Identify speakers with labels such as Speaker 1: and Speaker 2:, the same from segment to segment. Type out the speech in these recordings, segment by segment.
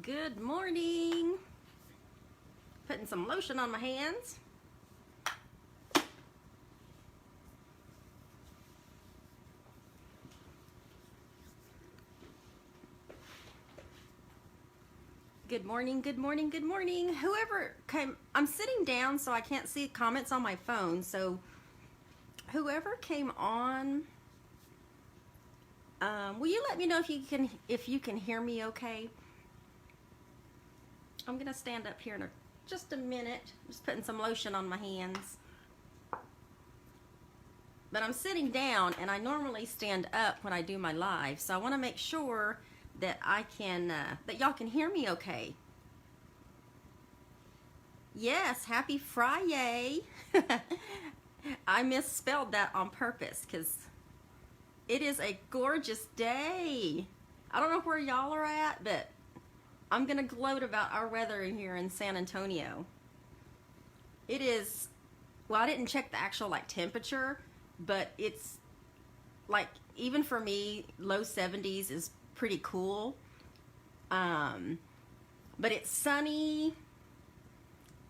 Speaker 1: Good morning. Putting some lotion on my hands. Good morning, good morning, good morning. Whoever came, I'm sitting down so I can't see comments on my phone. So whoever came on, will you let me know if you can hear me okay? I'm gonna stand up here in just a minute. Just putting some lotion on my hands. But I'm sitting down, and I normally stand up when I do my live, so I want to make sure that I can that y'all can hear me okay. Yes, happy FriYAY. I misspelled that on purpose because it is a gorgeous day. I don't know where y'all are at, but I'm gonna gloat about our weather here in San Antonio. It is, well, I didn't check the actual temperature, but it's like, even for me, low 70s is pretty cool. But it's sunny.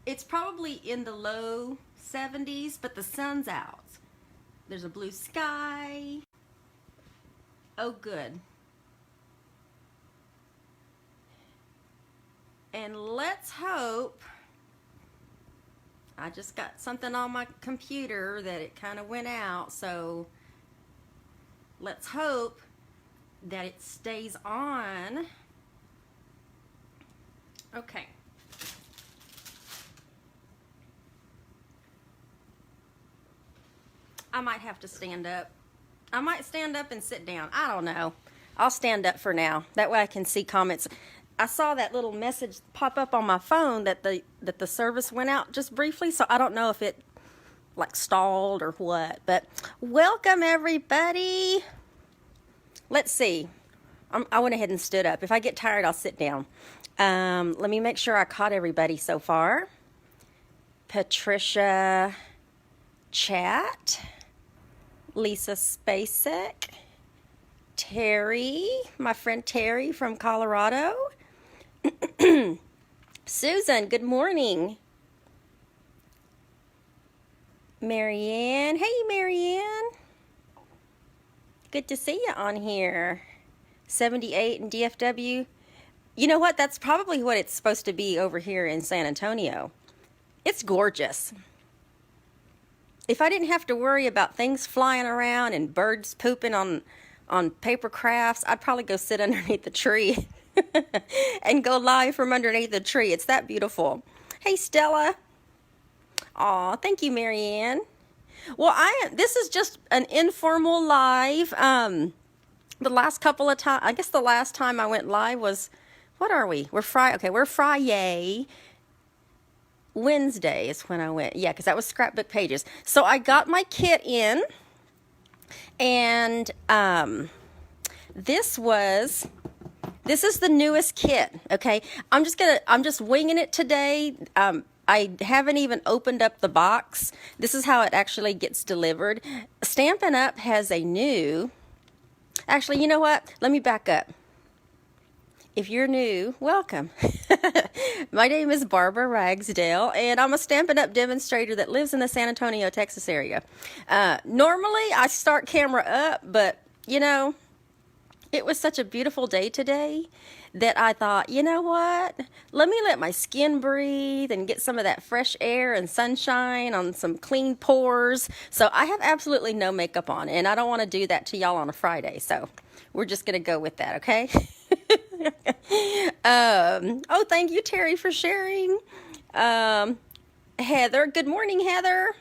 Speaker 1: It's probably in the low 70s, but the sun's out. There's a blue sky. Oh, good. And let's hope, I just got something on my computer that it kind of went out, so let's hope that it stays on. Okay. I might have to stand up. I might stand up and sit down. I don't know. I'll stand up for now. That way I can see comments. I saw that little message pop up on my phone that the service went out just briefly, so I don't know if it stalled or what. But welcome everybody. Let's see. I went ahead and stood up. If I get tired, I'll sit down. Let me make sure I caught everybody so far. Patricia Chat, Lisa Spacek, Terry, my friend Terry from Colorado. Susan, good morning. Marianne, hey Marianne. Good to see you on here. 78 in DFW. You know what? That's probably what it's supposed to be over here in San Antonio. It's gorgeous. If I didn't have to worry about things flying around and birds pooping on paper crafts, I'd probably go sit underneath the tree and go live from underneath the tree. It's that beautiful. Hey, Stella. Aw, thank you, Marianne. Well, this is just an informal live. The last couple of times, I guess the last time I went live was, what are we? We're FriYAY. Wednesday is when I went. Yeah, because that was scrapbook pages. So I got my kit in, and this is the newest kit. Okay, I'm just winging it today. I haven't even opened up the box. This is how it actually gets delivered. Stampin Up has a new. Actually, you know what? Let me back up. If you're new, welcome. My name is Barbara Ragsdale, and I'm a Stampin' Up demonstrator that lives in the San Antonio, Texas area. Normally, I start camera up, but, it was such a beautiful day today that I thought, you know what? Let me let my skin breathe and get some of that fresh air and sunshine on some clean pores. So I have absolutely no makeup on, and I don't want to do that to y'all on a Friday. So we're just going to go with that, okay? Oh, thank you, Terry, for sharing. Heather, good morning, Heather.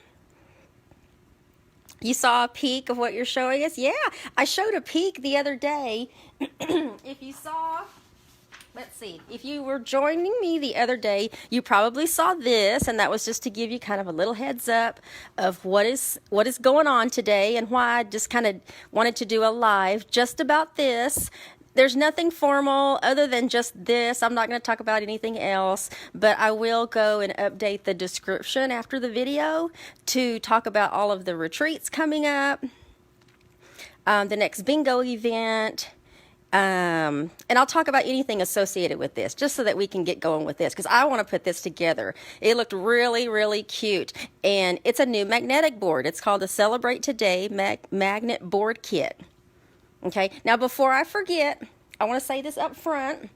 Speaker 1: You saw a peek of what you're showing us? Yeah, I showed a peek the other day. If you saw, let's see, if you were joining me the other day, you probably saw this, and that was just to give you kind of a little heads up of what is going on today and why I just kind of wanted to do a live just about this. There's nothing formal other than just this. I'm not going to talk about anything else, but I will go and update the description after the video to talk about all of the retreats coming up, the next bingo event, And I'll talk about anything associated with this just so that we can get going with this because I want to put this together. It looked really, really cute. And it's a new magnetic board. It's called the Celebrate Today Magnet Board Kit. Okay, now before I forget, I want to say this up front.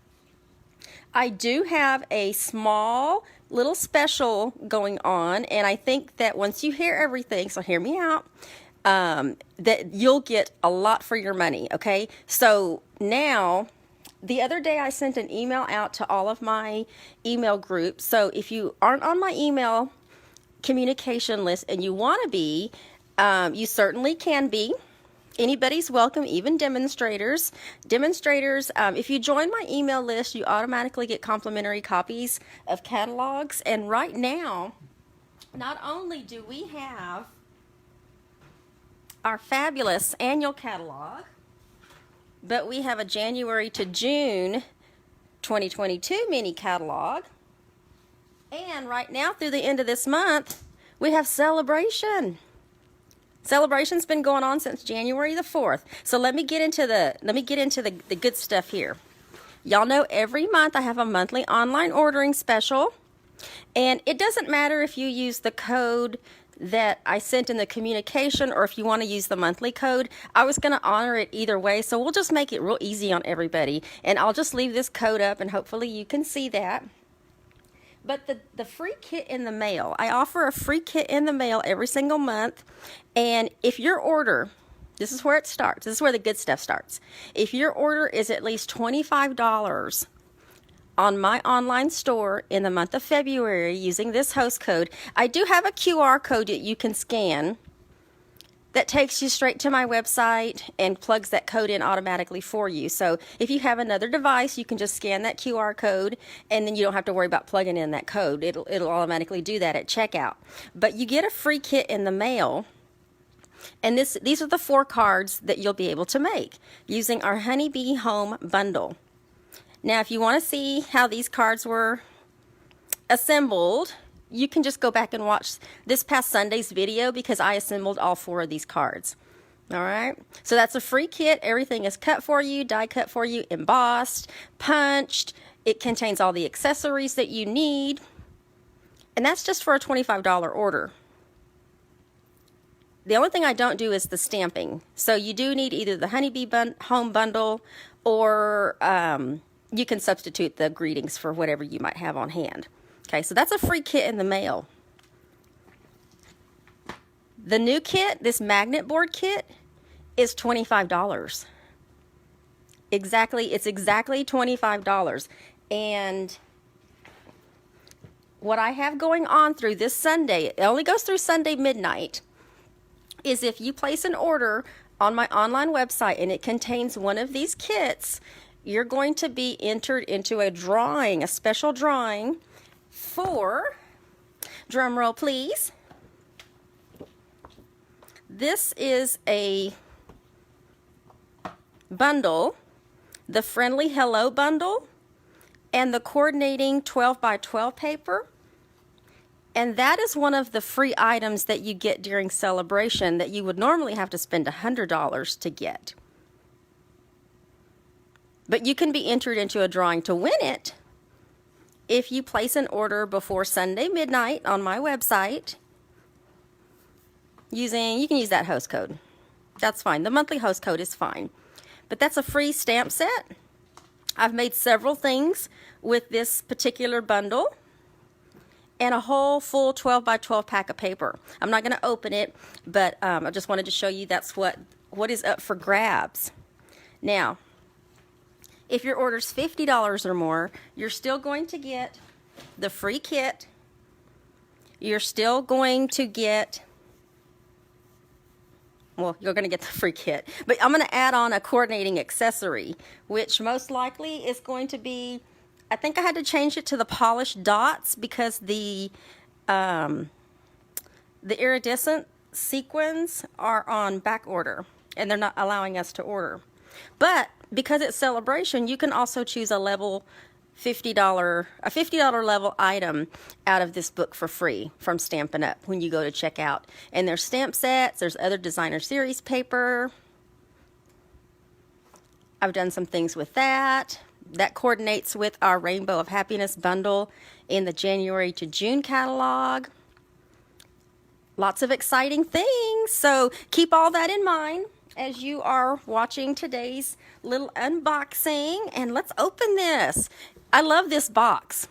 Speaker 1: I do have a small little special going on, and I think that once you hear everything, so hear me out, that you'll get a lot for your money, okay? So now, the other day I sent an email out to all of my email groups. So if you aren't on my email communication list and you want to be, you certainly can be. Anybody's welcome, even demonstrators. Demonstrators, if you join my email list, you automatically get complimentary copies of catalogs. And right now, not only do we have our fabulous annual catalog, but we have a January to June 2022 mini catalog. And right now, through the end of this month, we have Celebration. Celebration's been going on since January the 4th. So let me get into the good stuff here. Y'all know every month I have a monthly online ordering special. And it doesn't matter if you use the code that I sent in the communication or if you want to use the monthly code. I was going to honor it either way, so we'll just make it real easy on everybody. And I'll just leave this code up and hopefully you can see that. But the free kit in the mail, I offer a free kit in the mail every single month. And if your order, this is where it starts. This is where the good stuff starts. If your order is at least $25 on my online store in the month of February using this host code, I do have a QR code that you can scan that takes you straight to my website and plugs that code in automatically for you. So if you have another device, you can just scan that QR code and then you don't have to worry about plugging in that code. It'll automatically do that at checkout. But you get a free kit in the mail. And these are the 4 cards that you'll be able to make using our Honeybee Home Bundle. Now, if you want to see how these cards were assembled, you can just go back and watch this past Sunday's video because I assembled all 4 of these cards. All right, so that's a free kit. Everything is cut for you, die cut for you, embossed, punched. It contains all the accessories that you need. And that's just for a $25 order. The only thing I don't do is the stamping. So you do need either the Honeybee Home Bundle or you can substitute the greetings for whatever you might have on hand. Okay, so that's a free kit in the mail. The new kit, this magnet board kit, is $25. It's exactly $25. And what I have going on through this Sunday, it only goes through Sunday midnight, is if you place an order on my online website and it contains one of these kits, you're going to be entered into a drawing, a special drawing for, drum roll please, this is a bundle, the Friendly Hello bundle, and the coordinating 12 by 12 paper. And that is one of the free items that you get during Celebration that you would normally have to spend $100 to get. But you can be entered into a drawing to win it if you place an order before Sunday midnight on my website you can use that host code. That's fine. The monthly host code is fine. But that's a free stamp set. I've made several things with this particular bundle and a whole full 12 by 12 pack of paper. I'm not going to open it, but I just wanted to show you that's what is up for grabs. Now, if your order's $50 or more, you're still going to get the free kit. You're still going to get, well, you're going to get the free kit, but I'm going to add on a coordinating accessory, which most likely is going to be, I think I had to change it to the polished dots because the iridescent sequins are on back order and they're not allowing us to order. But because it's Celebration, you can also choose a level $50 level item out of this book for free from Stampin' Up when you go to check out. And there's stamp sets, there's other designer series paper. I've done some things with that. That coordinates with our Rainbow of Happiness bundle in the January to June catalog. Lots of exciting things. So keep all that in mind as you are watching today's little unboxing. And let's open this. I love this box.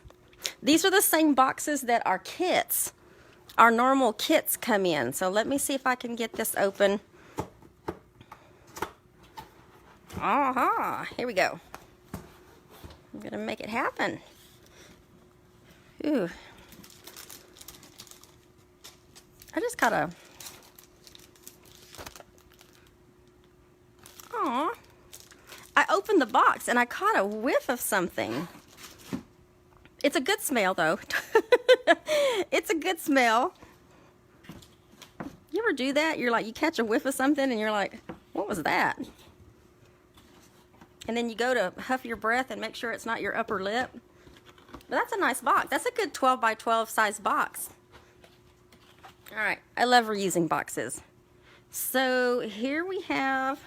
Speaker 1: These are the same boxes that our kits, our normal kits come in. So let me see if I can get this open. Aha, here we go. I'm gonna make it happen. Ooh. I just gotta, aw. I opened the box and I caught a whiff of something. It's a good smell though. It's a good smell. You ever do that? You're like, you catch a whiff of something and you're like, what was that? And then you go to huff your breath and make sure it's not your upper lip. But that's a nice box. That's a good 12 by 12 size box. All right, I love reusing boxes. So here we have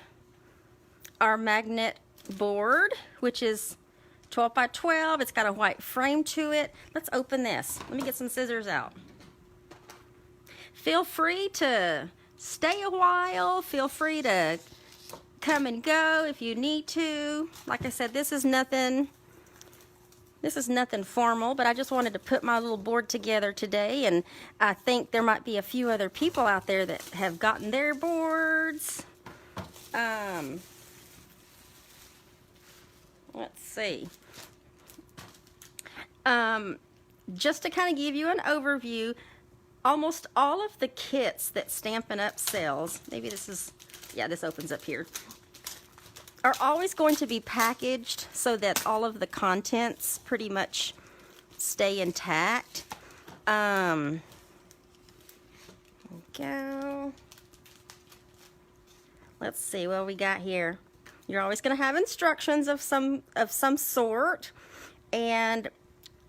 Speaker 1: our magnet board, which is 12 by 12. It's got a white frame to it. Let's open this. Let me get some scissors out. Feel free to stay a while. Feel free to come and go if you need to. Like I said, this is nothing formal, but I just wanted to put my little board together today, and I think there might be a few other people out there that have gotten their boards. Let's see. Just to kind of give you an overview, almost all of the kits that Stampin' Up sells, maybe this is, yeah, this opens up here, are always going to be packaged so that all of the contents pretty much stay intact. There we go. Let's see what we got here. You're always going to have instructions of some sort, and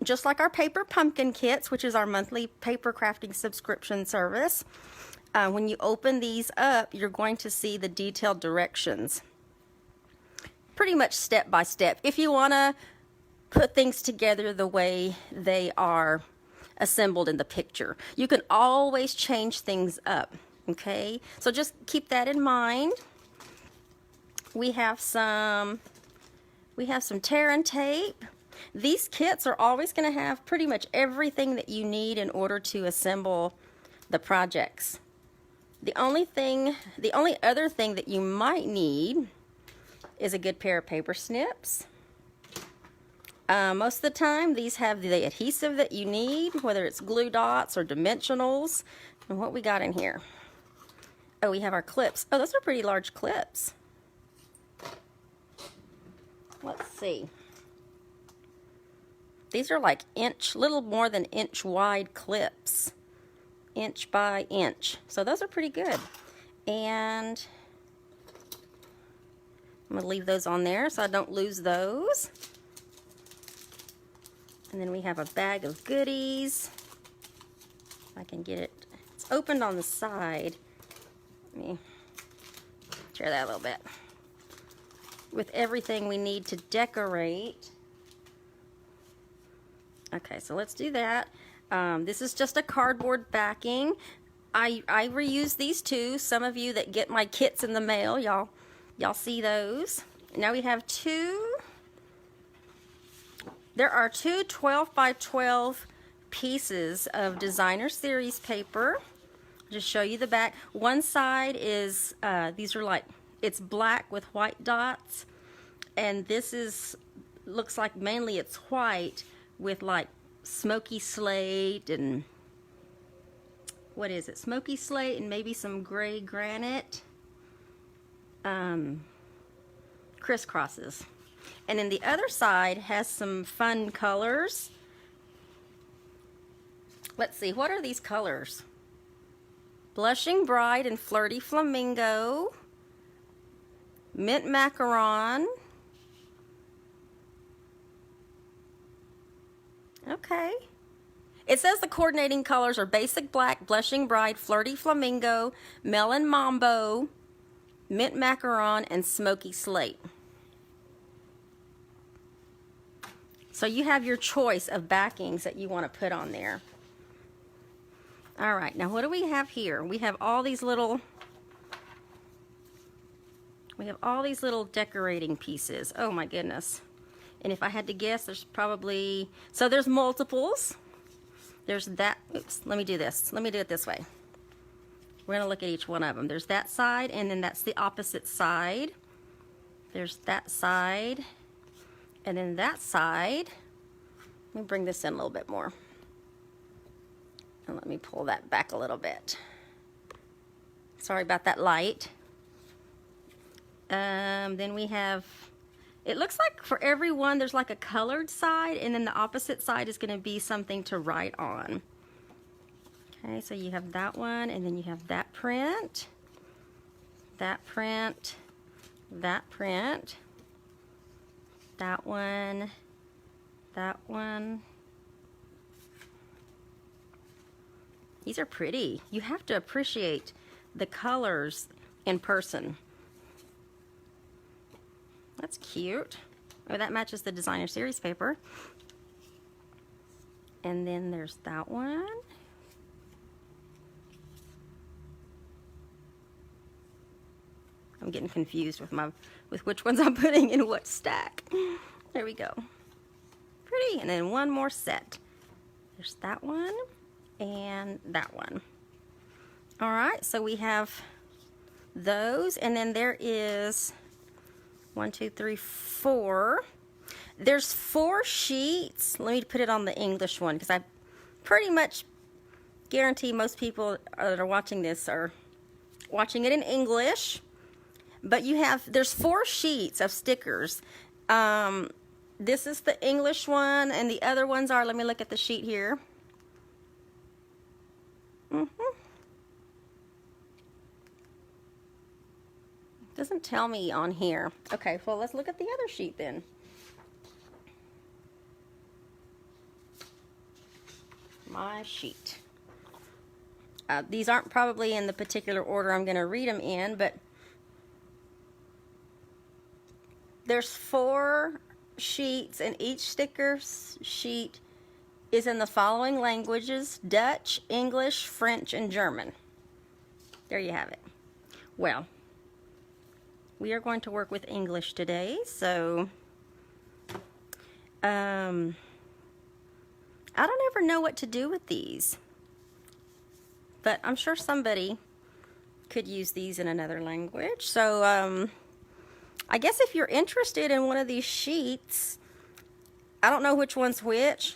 Speaker 1: just like our paper pumpkin kits, which is our monthly paper crafting subscription service, when you open these up, you're going to see the detailed directions. Pretty much step by step. If you want to put things together the way they are assembled in the picture, you can always change things up. Okay, so just keep that in mind. We have some tear and tape. These kits are always going to have pretty much everything that you need in order to assemble the projects. The only other thing that you might need is a good pair of paper snips. Most of the time, these have the adhesive that you need, whether it's glue dots or dimensionals. And what we got in here? Oh, we have our clips. Oh, those are pretty large clips. Let's see. These are like little more than inch wide clips. Inch by inch. So those are pretty good. And I'm going to leave those on there so I don't lose those. And then we have a bag of goodies. If I can get it. It's opened on the side. Let me share that a little bit. With everything we need to decorate. Okay, so let's do that. This is just a cardboard backing. I reuse these too. Some of you that get my kits in the mail, y'all see those. Now we have there are two 12 by 12 pieces of designer series paper. Just show you the back. One side is, these are like, it's black with white dots. And this looks like mainly it's white with like smoky slate and, what is it? Smoky slate and maybe some gray granite. Crisscrosses. And then the other side has some fun colors. Let's see, what are these colors? Blushing Bride and Flirty Flamingo, Mint Macaron. Okay. It says the coordinating colors are Basic Black, Blushing Bride, Flirty Flamingo, Melon Mambo, Mint Macaron, and Smoky Slate. So you have your choice of backings that you want to put on there. All right, now what do we have here? We have all these little decorating pieces. Oh my goodness. And if I had to guess, there's probably, so there's multiples. There's that, oops, let me do this. Let me do it this way. We're gonna look at each one of them. There's that side, and then that's the opposite side. There's that side, and then that side. Let me bring this in a little bit more. And let me pull that back a little bit. Sorry about that light. Then we have, it looks like for every one there's like a colored side, and then the opposite side is going to be something to write on. Okay, so you have that one, and then you have that print, that print, that print, that one, that one. These are pretty. You have to appreciate the colors in person. That's cute. Oh, that matches the designer series paper. And then there's that one. I'm getting confused with which ones I'm putting in what stack. There we go. Pretty. And then one more set. There's that one and that one. All right, so we have those, and then there is 1, 2, 3, 4. There's 4 sheets. Let me put it on the English one, because I pretty much guarantee most people that are watching this are watching it in English. But there's 4 sheets of stickers. This is the English one, and the other ones are, let me look at the sheet here. Doesn't tell me on here. Okay, well, let's look at the other sheet then. My sheet. These aren't probably in the particular order I'm going to read them in, but there's 4 sheets, and each sticker sheet is in the following languages: Dutch, English, French, and German. There you have it. Well, we are going to work with English today, so I don't ever know what to do with these, but I'm sure somebody could use these in another language. So I guess if you're interested in one of these sheets, I don't know which one's which,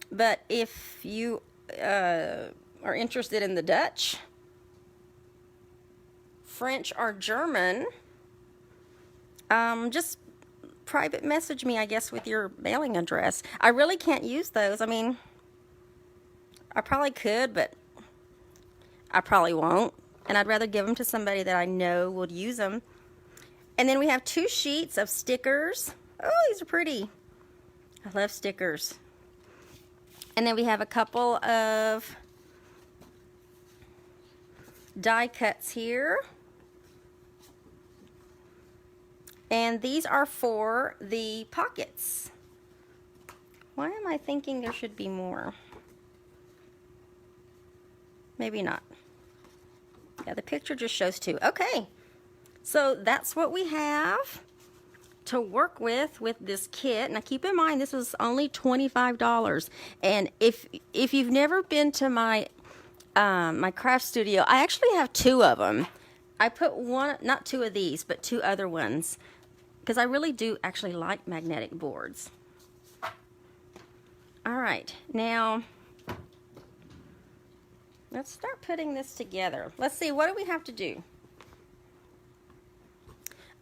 Speaker 1: but if you are interested in the Dutch, French, or German, just private message me, I guess, with your mailing address. I really can't use those. I mean, I probably could, but I probably won't. And I'd rather give them to somebody that I know would use them. And then we have 2 sheets of stickers. Oh, these are pretty. I love stickers. And then we have a couple of die cuts here. And these are for the pockets. Why am I thinking there should be more? Maybe not. Yeah, the picture just shows 2. Okay, so that's what we have to work with this kit. Now keep in mind, this is only $25. And if you've never been to my my craft studio, I actually have 2 of them. I put one, not 2 of these, but 2 other ones, because I really do actually like magnetic boards. All right, now let's start putting this together. Let's see, what do we have to do?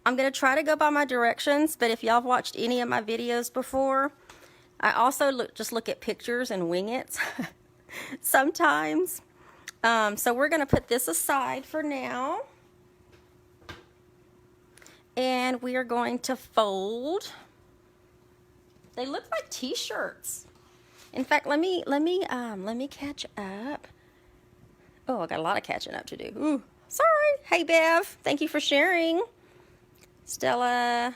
Speaker 1: I'm going to try to go by my directions, but if y'all have watched any of my videos before, I also just look at pictures and wing it sometimes. So we're going to put this aside for now. And we are going to fold. They look like t-shirts. In fact, let me catch up. Oh, I got a lot of catching up to do. Ooh, sorry. Hey, Bev. Thank you for sharing. Stella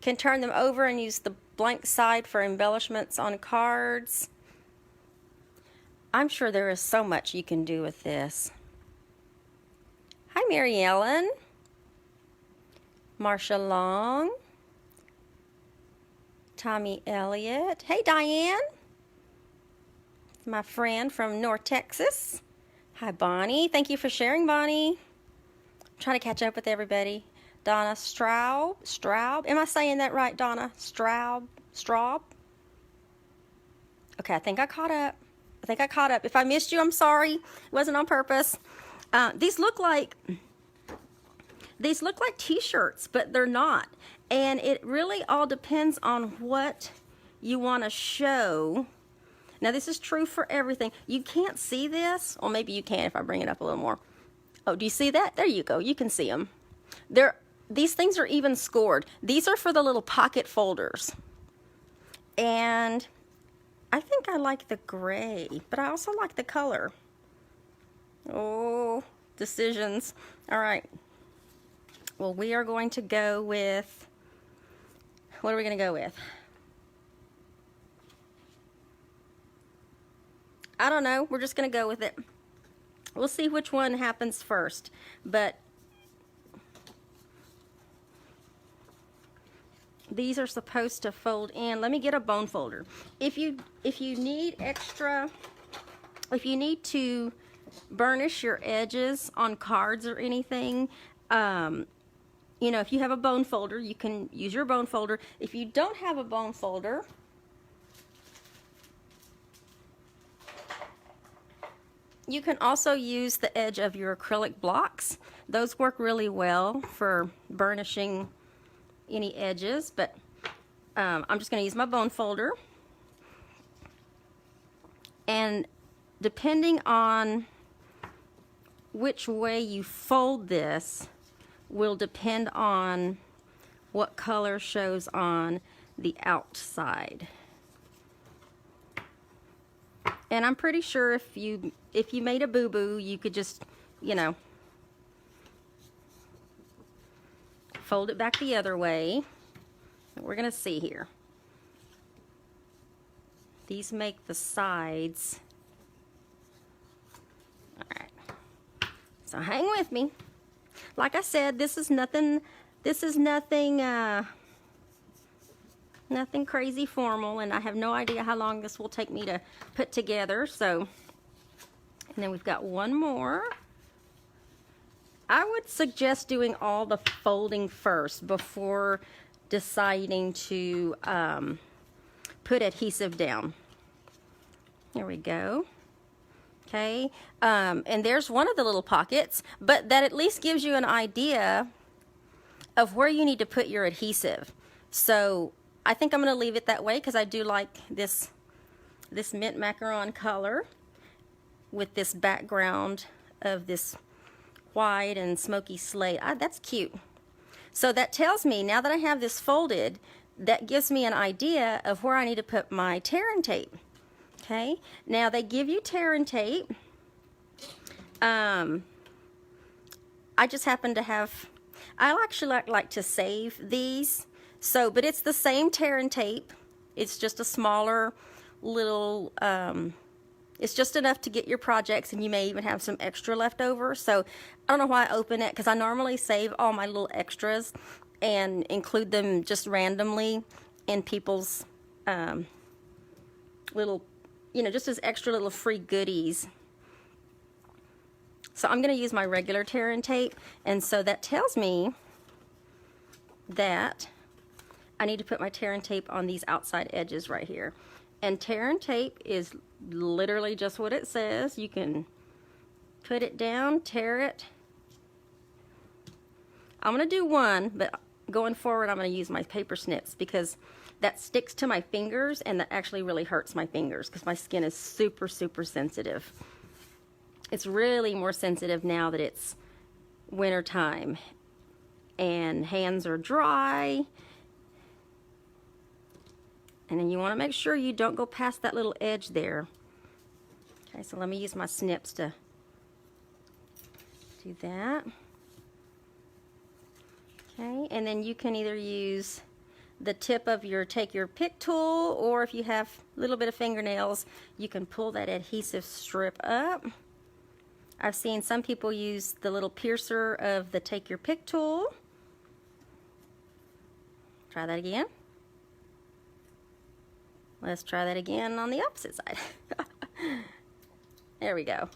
Speaker 1: can turn them over and use the blank side for embellishments on cards. I'm sure there is so much you can do with this. Hi, Mary Ellen. Marsha Long. Tommy Elliott. Hey, Diane. My friend from North Texas. Hi, Bonnie. Thank you for sharing, Bonnie. I'm trying to catch up with everybody. Donna Straub. Am I saying that right, Donna? Straub? Okay, I think I caught up. If I missed you, I'm sorry. It wasn't on purpose. These look like t-shirts, but they're not. And it really all depends on what you want to show. Now, this is true for everything. You can't see this. Or maybe you can if I bring it up a little more. Oh, do you see that? There you go. You can see them. These things are even scored. These are for the little pocket folders. And I think I like the gray, but I also like the color. Oh, decisions. All right. Well, we are going to go with, what are we going to go with? I don't know. We're just going to go with it. We'll see which one happens first. But these are supposed to fold in. Let me get a bone folder. If you need to burnish your edges on cards or anything, you know, if you have a bone folder, you can use your bone folder. If you don't have a bone folder, you can also use the edge of your acrylic blocks. Those work really well for burnishing any edges, but I'm just going to use my bone folder. And depending on which way you fold this will depend on what color shows on the outside. And I'm pretty sure if you made a boo-boo, you could just, you know, fold it back the other way. We're going to see here. These make the sides. All right. So hang with me. Like I said, this is nothing nothing crazy formal, and I have no idea how long this will take me to put together. So, and then we've got one more. I would suggest doing all the folding first before deciding to put adhesive down. There we go. Okay, and there's one of the little pockets, but that at least gives you an idea of where you need to put your adhesive. So I think I'm going to leave it that way because I do like this mint macaron color with this background of this white and smoky slate. That's cute. So that tells me, now that I have this folded, that gives me an idea of where I need to put my tear and tape. Okay, now they give you tear and tape. I just happen to have, I actually like to save these. So, but it's the same tear and tape. It's just a smaller little, it's just enough to get your projects, and you may even have some extra left over. So I don't know why I open it, because I normally save all my little extras and include them just randomly in people's little, you know, just as extra little free goodies. So I'm going to use my regular tear and tape, and so that tells me that I need to put my tear and tape on these outside edges right here. And tear and tape is literally just what it says. You can put it down, tear it. I'm going to do one, but going forward I'm going to use my paper snips because that sticks to my fingers, and that actually really hurts my fingers because my skin is super, super sensitive. It's really more sensitive now that it's winter time and hands are dry. And then you want to make sure you don't go past that little edge there. Okay, so let me use my snips to do that. Okay, and then you can either use the tip of your take your pick tool, or if you have a little bit of fingernails, you can pull that adhesive strip up. I've seen some people use the little piercer of the take your pick tool. Try that again. Let's try that again on the opposite side. There we go.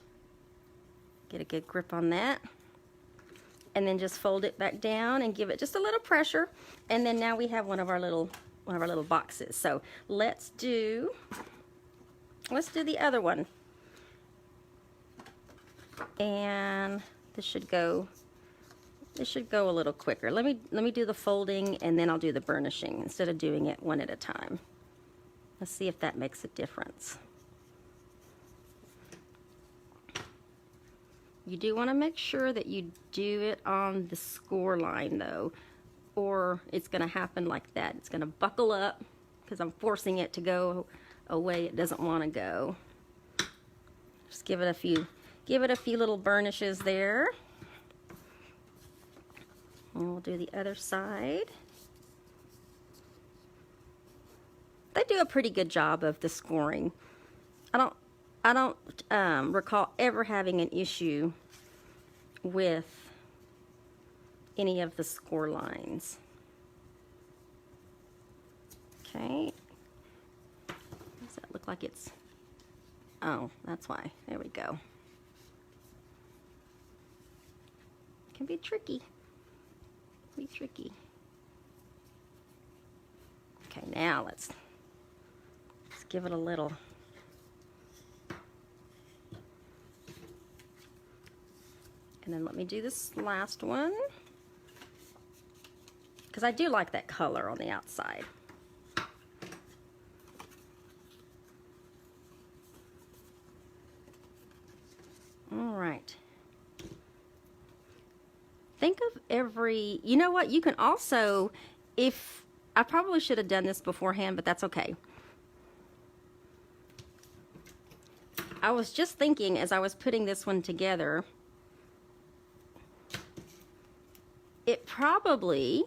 Speaker 1: Get a good grip on that. And then just fold it back down and give it just a little pressure. And then now we have one of our little boxes. So let's do the other one. And this should go a little quicker. Let me do the folding, and then I'll do the burnishing instead of doing it one at a time. Let's see if that makes a difference. You do want to make sure that you do it on the score line though, or it's going to happen like that. It's going to buckle up because I'm forcing it to go a way it doesn't want to go. Just give it a few little burnishes there. And we'll do the other side. They do a pretty good job of the scoring. I don't recall ever having an issue with any of the score lines. Okay. Does that look like it's... Oh, that's why. There we go. It can be tricky. Okay, now let's give it a little... And then let me do this last one, because I do like that color on the outside. All right. Think of every, you know what, you can also, if, I probably should have done this beforehand, but that's okay. I was just thinking as I was putting this one together, it probably,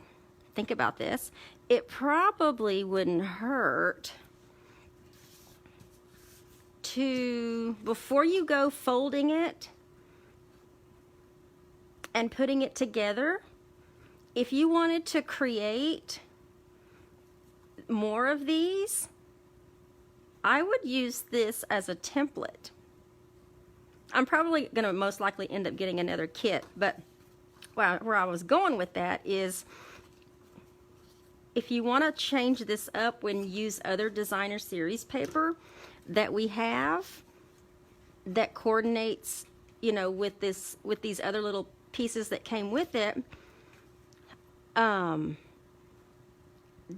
Speaker 1: think about this, it probably wouldn't hurt to, before you go folding it and putting it together, if you wanted to create more of these, I would use this as a template. I'm probably going to most likely end up getting another kit, but where I was going with that is, if you want to change this up when you use other designer series paper that we have that coordinates, you know, with these other little pieces that came with it,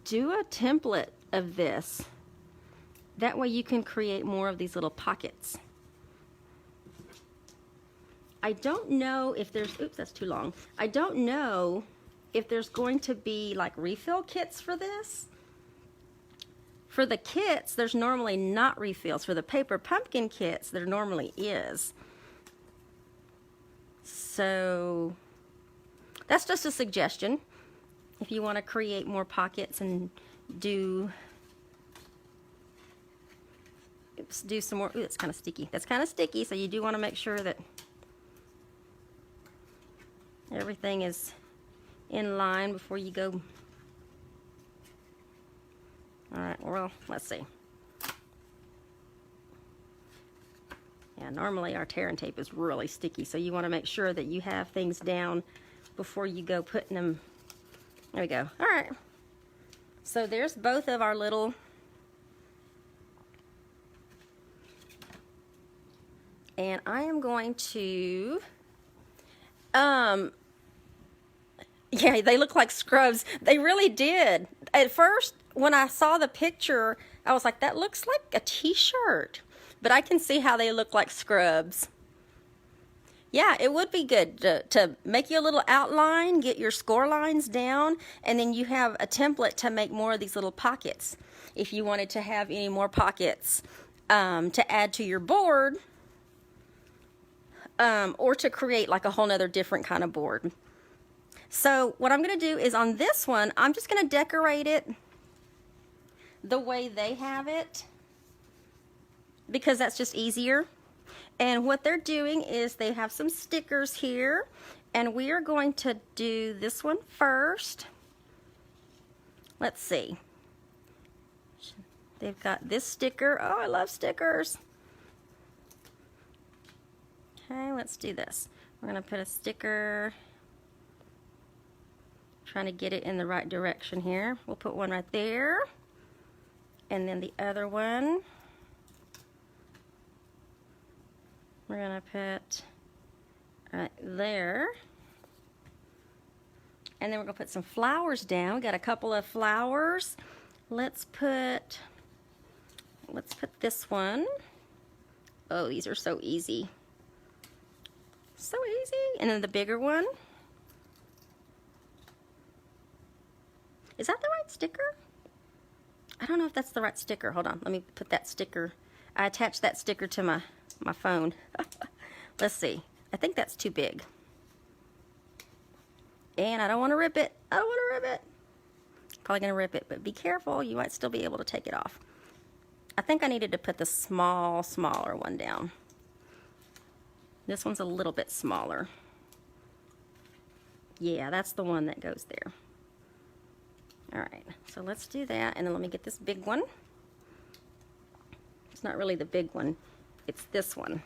Speaker 1: do a template of this. That way you can create more of these little pockets. I don't know if there's, oops, that's too long. I don't know if there's going to be like refill kits for this. For the kits, there's normally not refills. For the paper pumpkin kits, there normally is. So that's just a suggestion. If you want to create more pockets and do some more, ooh, that's kind of sticky. That's kind of sticky, so you do want to make sure that everything is in line before you go. All right, well, let's see. Yeah, normally our tear and tape is really sticky, so you want to make sure that you have things down before you go putting them. There we go. All right. So there's both of our little and I am going to yeah, they look like scrubs. They really did. At first, when I saw the picture, I was like, that looks like a t-shirt. But I can see how they look like scrubs. Yeah, it would be good to make you a little outline, get your score lines down, and then you have a template to make more of these little pockets. If you wanted to have any more pockets to add to your board, or to create like a whole nother different kind of board. So what I'm going to do is on this one, I'm just going to decorate it the way they have it because that's just easier. And what they're doing is they have some stickers here, and we are going to do this one first. Let's see. They've got this sticker. Oh, I love stickers. Okay, let's do this. We're going to put a sticker, trying to get it in the right direction here. We'll put one right there, and then the other one we're going to put right there. And then we're going to put some flowers down. We got a couple of flowers. Let's put this one. Oh, these are so easy. So easy. And then the bigger one. Is that the right sticker? I don't know if that's the right sticker. Hold on. Let me put that sticker. I attached that sticker to my phone. Let's see. I think that's too big. And I don't want to rip it. I don't want to rip it. Probably going to rip it, but be careful. You might still be able to take it off. I think I needed to put the smaller one down. This one's a little bit smaller. Yeah, that's the one that goes there. All right, so let's do that, and then let me get this big one. It's not really the big one. It's this one.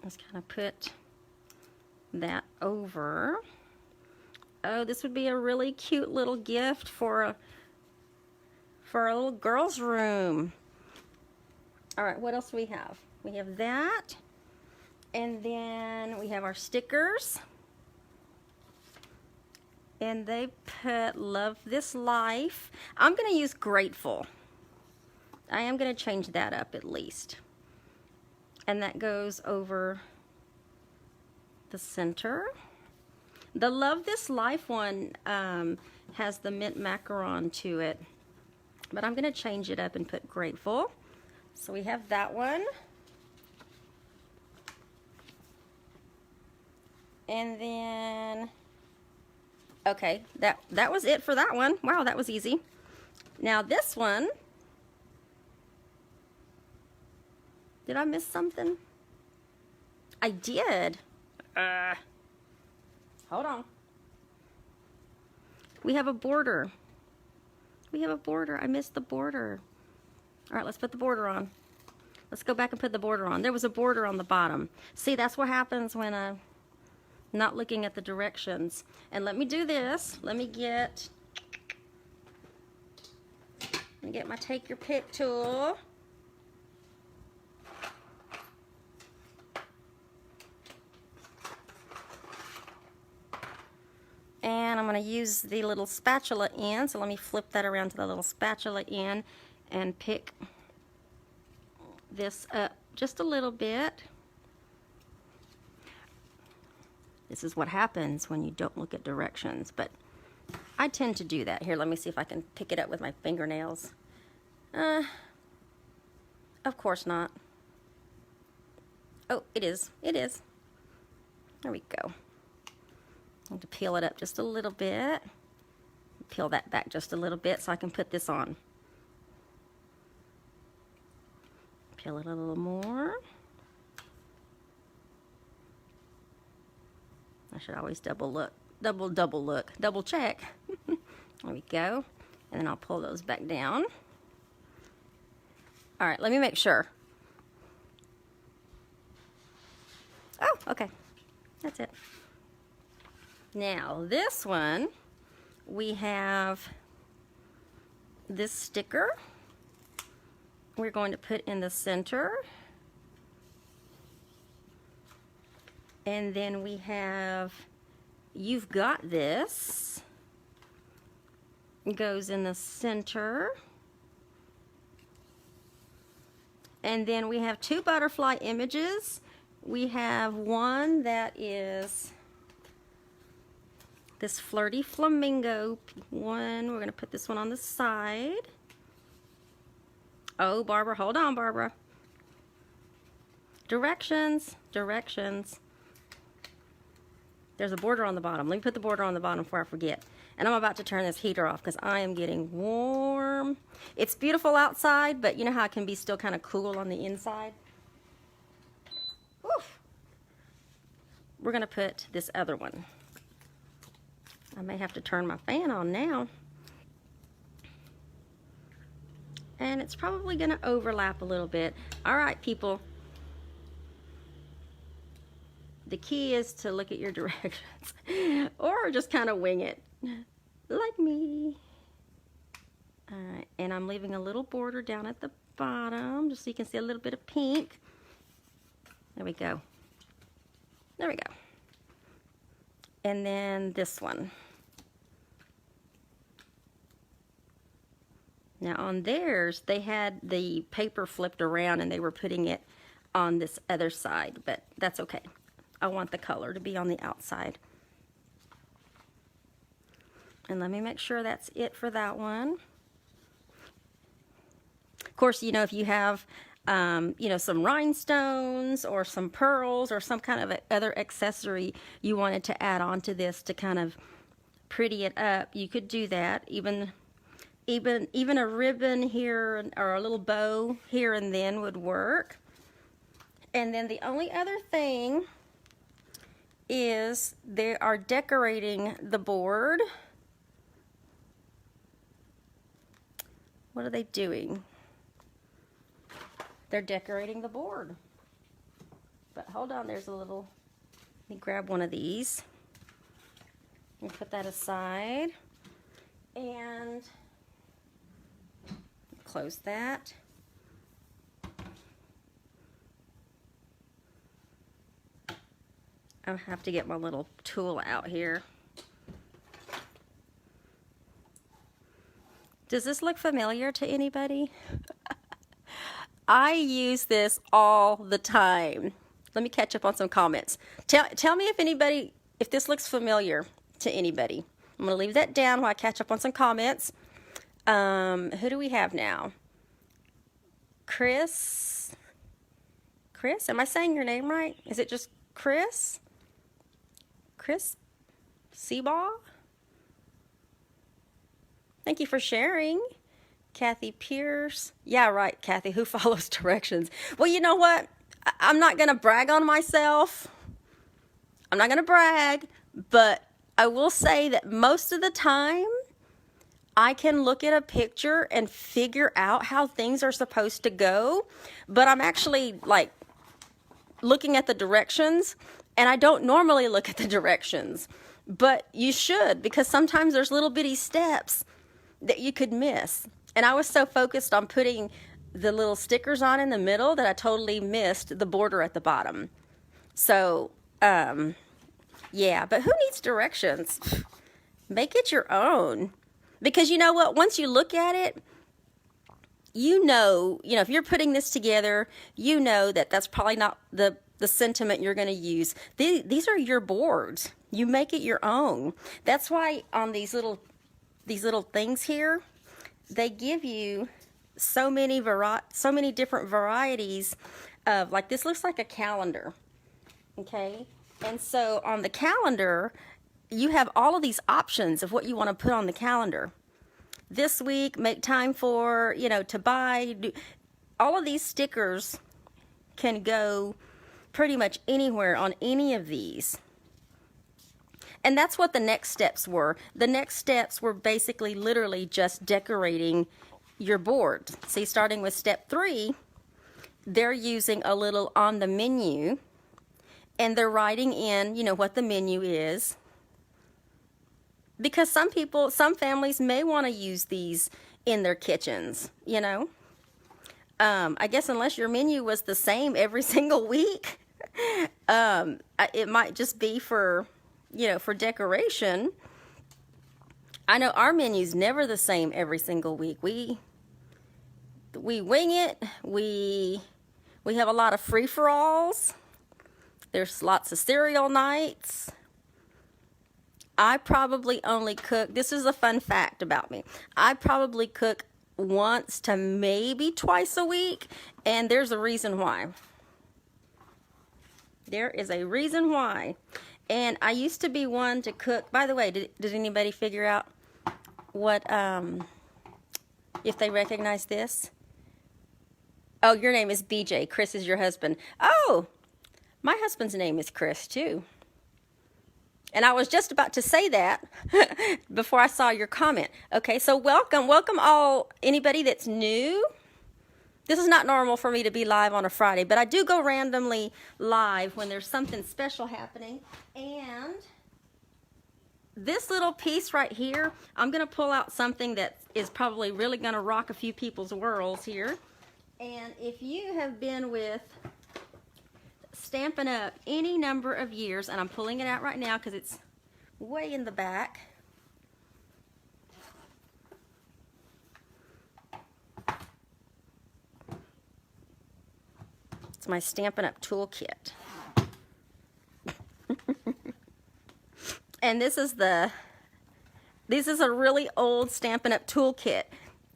Speaker 1: Let's kind of put that over. Oh, this would be a really cute little gift for a little girl's room. All right, what else do we have? We have that, and then we have our stickers. And they put "Love This Life." I'm going to use "Grateful." I am going to change that up at least. And that goes over the center. The "Love This Life" one has the mint macaron to it. But I'm going to change it up and put "Grateful." So we have that one. And then, okay, that was it for that one. Wow, that was easy. Now this one, did I miss something? I did. Hold on. We have a border. We have a border. I missed the border. All right, let's put the border on. Let's go back and put the border on. There was a border on the bottom. See, that's what happens when I'm not looking at the directions. And let me do this. Let me get my Take Your Pick tool. And I'm going to use the little spatula end. So let me flip that around to the little spatula end and pick this up just a little bit. This is what happens when you don't look at directions, but I tend to do that. Here, let me see if I can pick it up with my fingernails. Of course not. Oh, it is. It is. There we go. I have to peel it up just a little bit. Peel that back just a little bit so I can put this on. Peel it a little more. I should always double check. There we go. And then I'll pull those back down. All right, let me make sure. Oh, okay. That's it. Now, this one, we have this sticker we're going to put in the center. And then we have "You've Got This." It goes in the center. And then we have two butterfly images. We have one that is this flirty flamingo one. We're going to put this one on the side. Oh, Barbara, hold on, Barbara. Directions, directions. There's a border on the bottom. Let me put the border on the bottom before I forget. And I'm about to turn this heater off because I am getting warm. It's beautiful outside, but you know how it can be still kind of cool on the inside? Oof. We're going to put this other one. I may have to turn my fan on now. And it's probably going to overlap a little bit. All right, people. The key is to look at your directions or just kind of wing it like me. All right, and I'm leaving a little border down at the bottom just so you can see a little bit of pink. There we go. There we go. And then this one. Now on theirs, they had the paper flipped around and they were putting it on this other side, but that's okay. I want the color to be on the outside. And let me make sure that's it for that one. Of course, you know, if you have, you know, some rhinestones or some pearls or some kind of other accessory you wanted to add on to this to kind of pretty it up, you could do that. Even a ribbon here or a little bow here and then would work. And then the only other thing is they are decorating the board. What are they doing? They're decorating the board. But hold on, there's a little, let me grab one of these and put that aside and close that. I'll have to get my little tool out here. Does this look familiar to anybody? I use this all the time. Let me catch up on some comments. Tell me if this looks familiar to anybody. I'm going to leave that down while I catch up on some comments. Who do we have now? Chris? Chris? Am I saying your name right? Is it just Chris? Chris Seabaugh? Thank you for sharing. Kathy Pierce. Yeah, right, Kathy. Who follows directions? Well, you know what? I'm not going to brag on myself. I'm not going to brag, but I will say that most of the time, I can look at a picture and figure out how things are supposed to go, but I'm actually like looking at the directions, and I don't normally look at the directions, but you should, because sometimes there's little bitty steps that you could miss. And I was so focused on putting the little stickers on in the middle that I totally missed the border at the bottom. So, yeah, but who needs directions? Make it your own. Because you know what? Once you look at it, you know, if you're putting this together, you know that that's probably not the sentiment you're going to use. These are your boards. You make it your own. That's why on these little things here, they give you so many different varieties of, like, this looks like a calendar, okay? And so on the calendar, you have all of these options of what you want to put on the calendar. This week, make time for, to buy. All of these stickers can go pretty much anywhere on any of these. And that's what the next steps were. The next steps were basically literally just decorating your board. See, starting with step 3, they're using a little on the menu, and they're writing in, what the menu is. Because some families may want to use these in their kitchens, I guess unless your menu was the same every single week, it might just be for decoration. I know our menu's never the same every single week. We wing it. We have a lot of free-for-alls. There's lots of cereal nights. I probably only cook, this is a fun fact about me, I probably cook once to maybe twice a week, and there's a reason why. There is a reason why. And I used to be one to cook. By the way, did anybody figure out what, if they recognize this? Oh, your name is BJ. Chris is your husband. Oh, my husband's name is Chris too. And I was just about to say that before I saw your comment. Okay, so welcome all, anybody that's new. This is not normal for me to be live on a Friday, but I do go randomly live when there's something special happening. And this little piece right here, I'm going to pull out something that is probably really going to rock a few people's worlds here. And if you have been with Stampin' Up any number of years, and I'm pulling it out right now because it's way in the back. It's my Stampin' Up Tool Kit. And this is a really old Stampin' Up Tool Kit,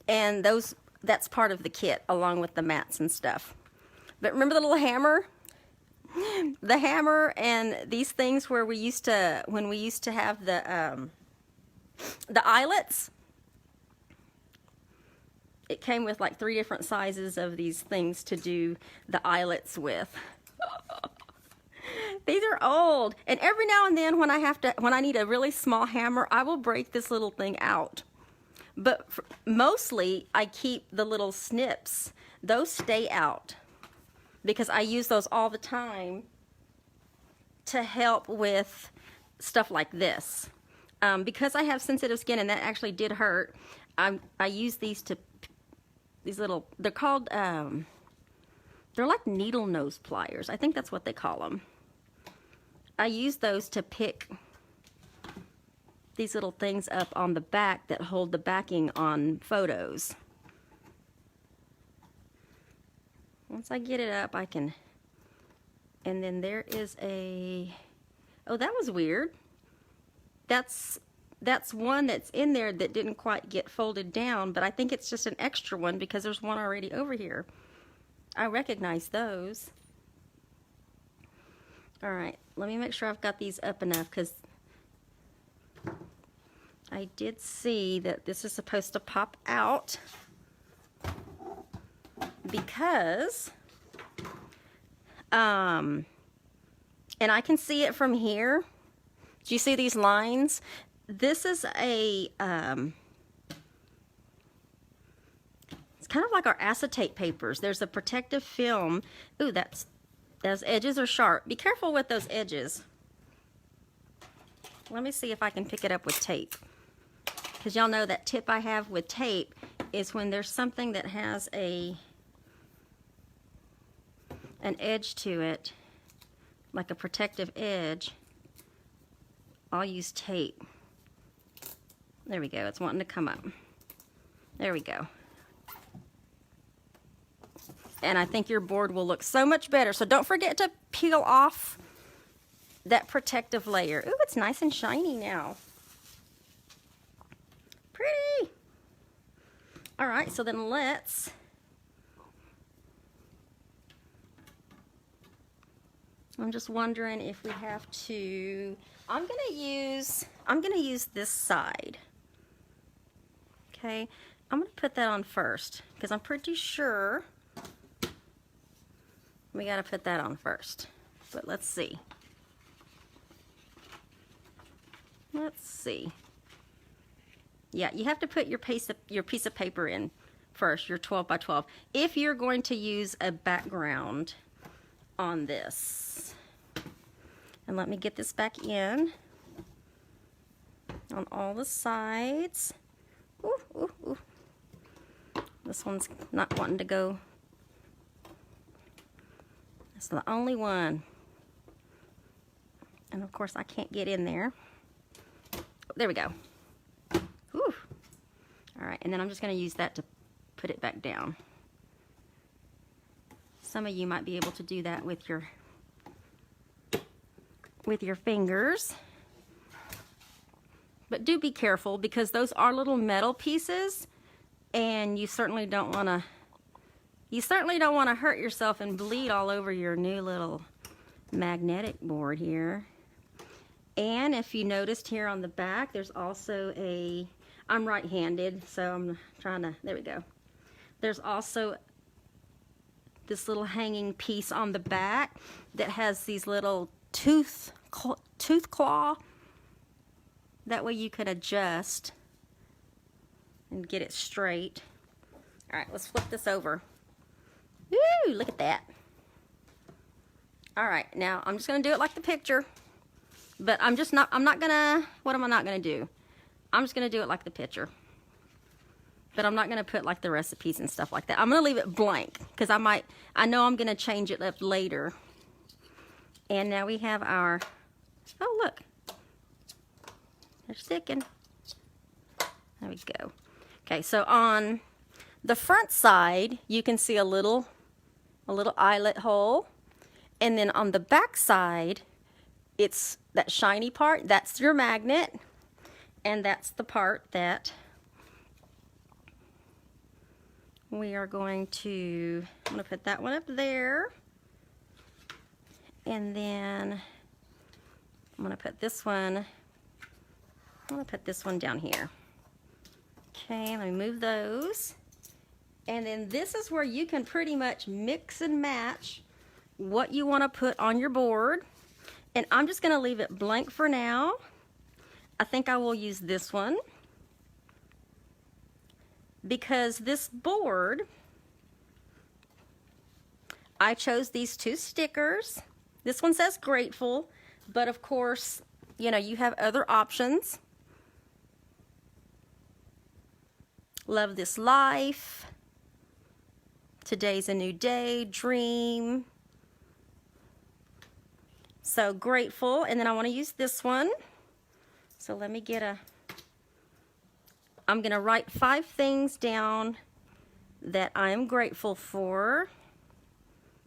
Speaker 1: and that's part of the kit along with the mats and stuff. But remember the little hammer? The hammer and these things where when we used to have the eyelets. It came with like 3 different sizes of these things to do the eyelets with. These are old, and every now and then when I need a really small hammer, I will break this little thing out. But mostly I keep the little snips. Those stay out because I use those all the time to help with stuff like this. Because I have sensitive skin and that actually did hurt, I use these little, they're called, they're like needle nose pliers. I think that's what they call them. I use those to pick these little things up on the back that hold the backing on photos. Once I get it up, I can, and then there is oh, that was weird. That's one that's in there that didn't quite get folded down, but I think it's just an extra one because there's one already over here. I recognize those. All right, let me make sure I've got these up enough because I did see that this is supposed to pop out because, and I can see it from here. Do you see these lines? This is it's kind of like our acetate papers. There's a protective film. Ooh, those edges are sharp. Be careful with those edges. Let me see if I can pick it up with tape. Because y'all know that tip I have with tape is when there's something that has an edge to it, like a protective edge, I'll use tape. There we go. It's wanting to come up. There we go. And I think your board will look so much better. So don't forget to peel off that protective layer. Ooh, it's nice and shiny now. Pretty. All right, so then I'm just wondering if we have to, I'm gonna use this side. Okay, I'm gonna put that on first because I'm pretty sure we gotta put that on first. But let's see. Let's see. Yeah, you have to put your piece of paper in first, your 12 by 12, if you're going to use a background on this. And let me get this back in on all the sides. Ooh, ooh, ooh. This one's not wanting to go. It's the only one. And of course I can't get in there. There we go. Whew. All right, and then I'm just going to use that to put it back down. Some of you might be able to do that with your fingers. But do be careful because those are little metal pieces and you certainly don't want to hurt yourself and bleed all over your new little magnetic board here. And if you noticed here on the back, there's also a, I'm right-handed, so I'm trying to, there we go. There's also this little hanging piece on the back that has these little tooth claw. That way you can adjust and get it straight. All right, let's flip this over. Woo, look at that. All right, now I'm just gonna do it like the picture, but I'm not gonna, what am I not gonna do? I'm just gonna do it like the picture. But I'm not gonna put like the recipes and stuff like that. I'm gonna leave it blank because I know I'm gonna change it up later. And now we have our, oh look, they're sticking. There we go. Okay, so on the front side, you can see a little eyelet hole. And then on the back side, it's that shiny part, that's your magnet. And that's the part that we are going to, I'm going to put that one up there. And then I'm going to put this one, I'm going to put this one down here. Okay, let me move those. And then this is where you can pretty much mix and match what you want to put on your board. And I'm just going to leave it blank for now. I think I will use this one, because this board, I chose these two stickers. This one says grateful, but of course, you know, you have other options. Love this life. Today's a new day, dream. So grateful, and then I want to use this one. So let me get I'm going to write 5 things down that I am grateful for.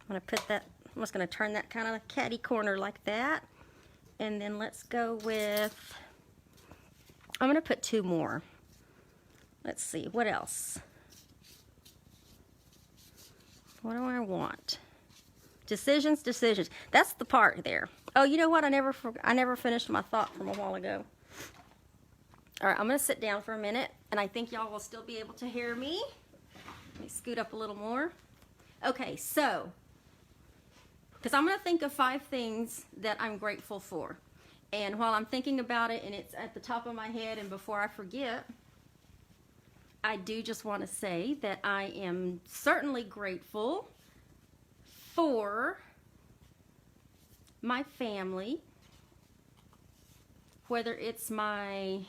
Speaker 1: I'm going to put that, I'm just going to turn that kind of catty corner like that. And then let's go with, I'm going to put 2 more. Let's see, what else? What do I want? Decisions, decisions. That's the part there. Oh, you know what? I never finished my thought from a while ago. All right, I'm going to sit down for a minute, and I think y'all will still be able to hear me. Let me scoot up a little more. Okay, so, because I'm going to think of 5 things that I'm grateful for. And while I'm thinking about it, and it's at the top of my head, and before I forget, I do just want to say that I am certainly grateful for my family, whether it's my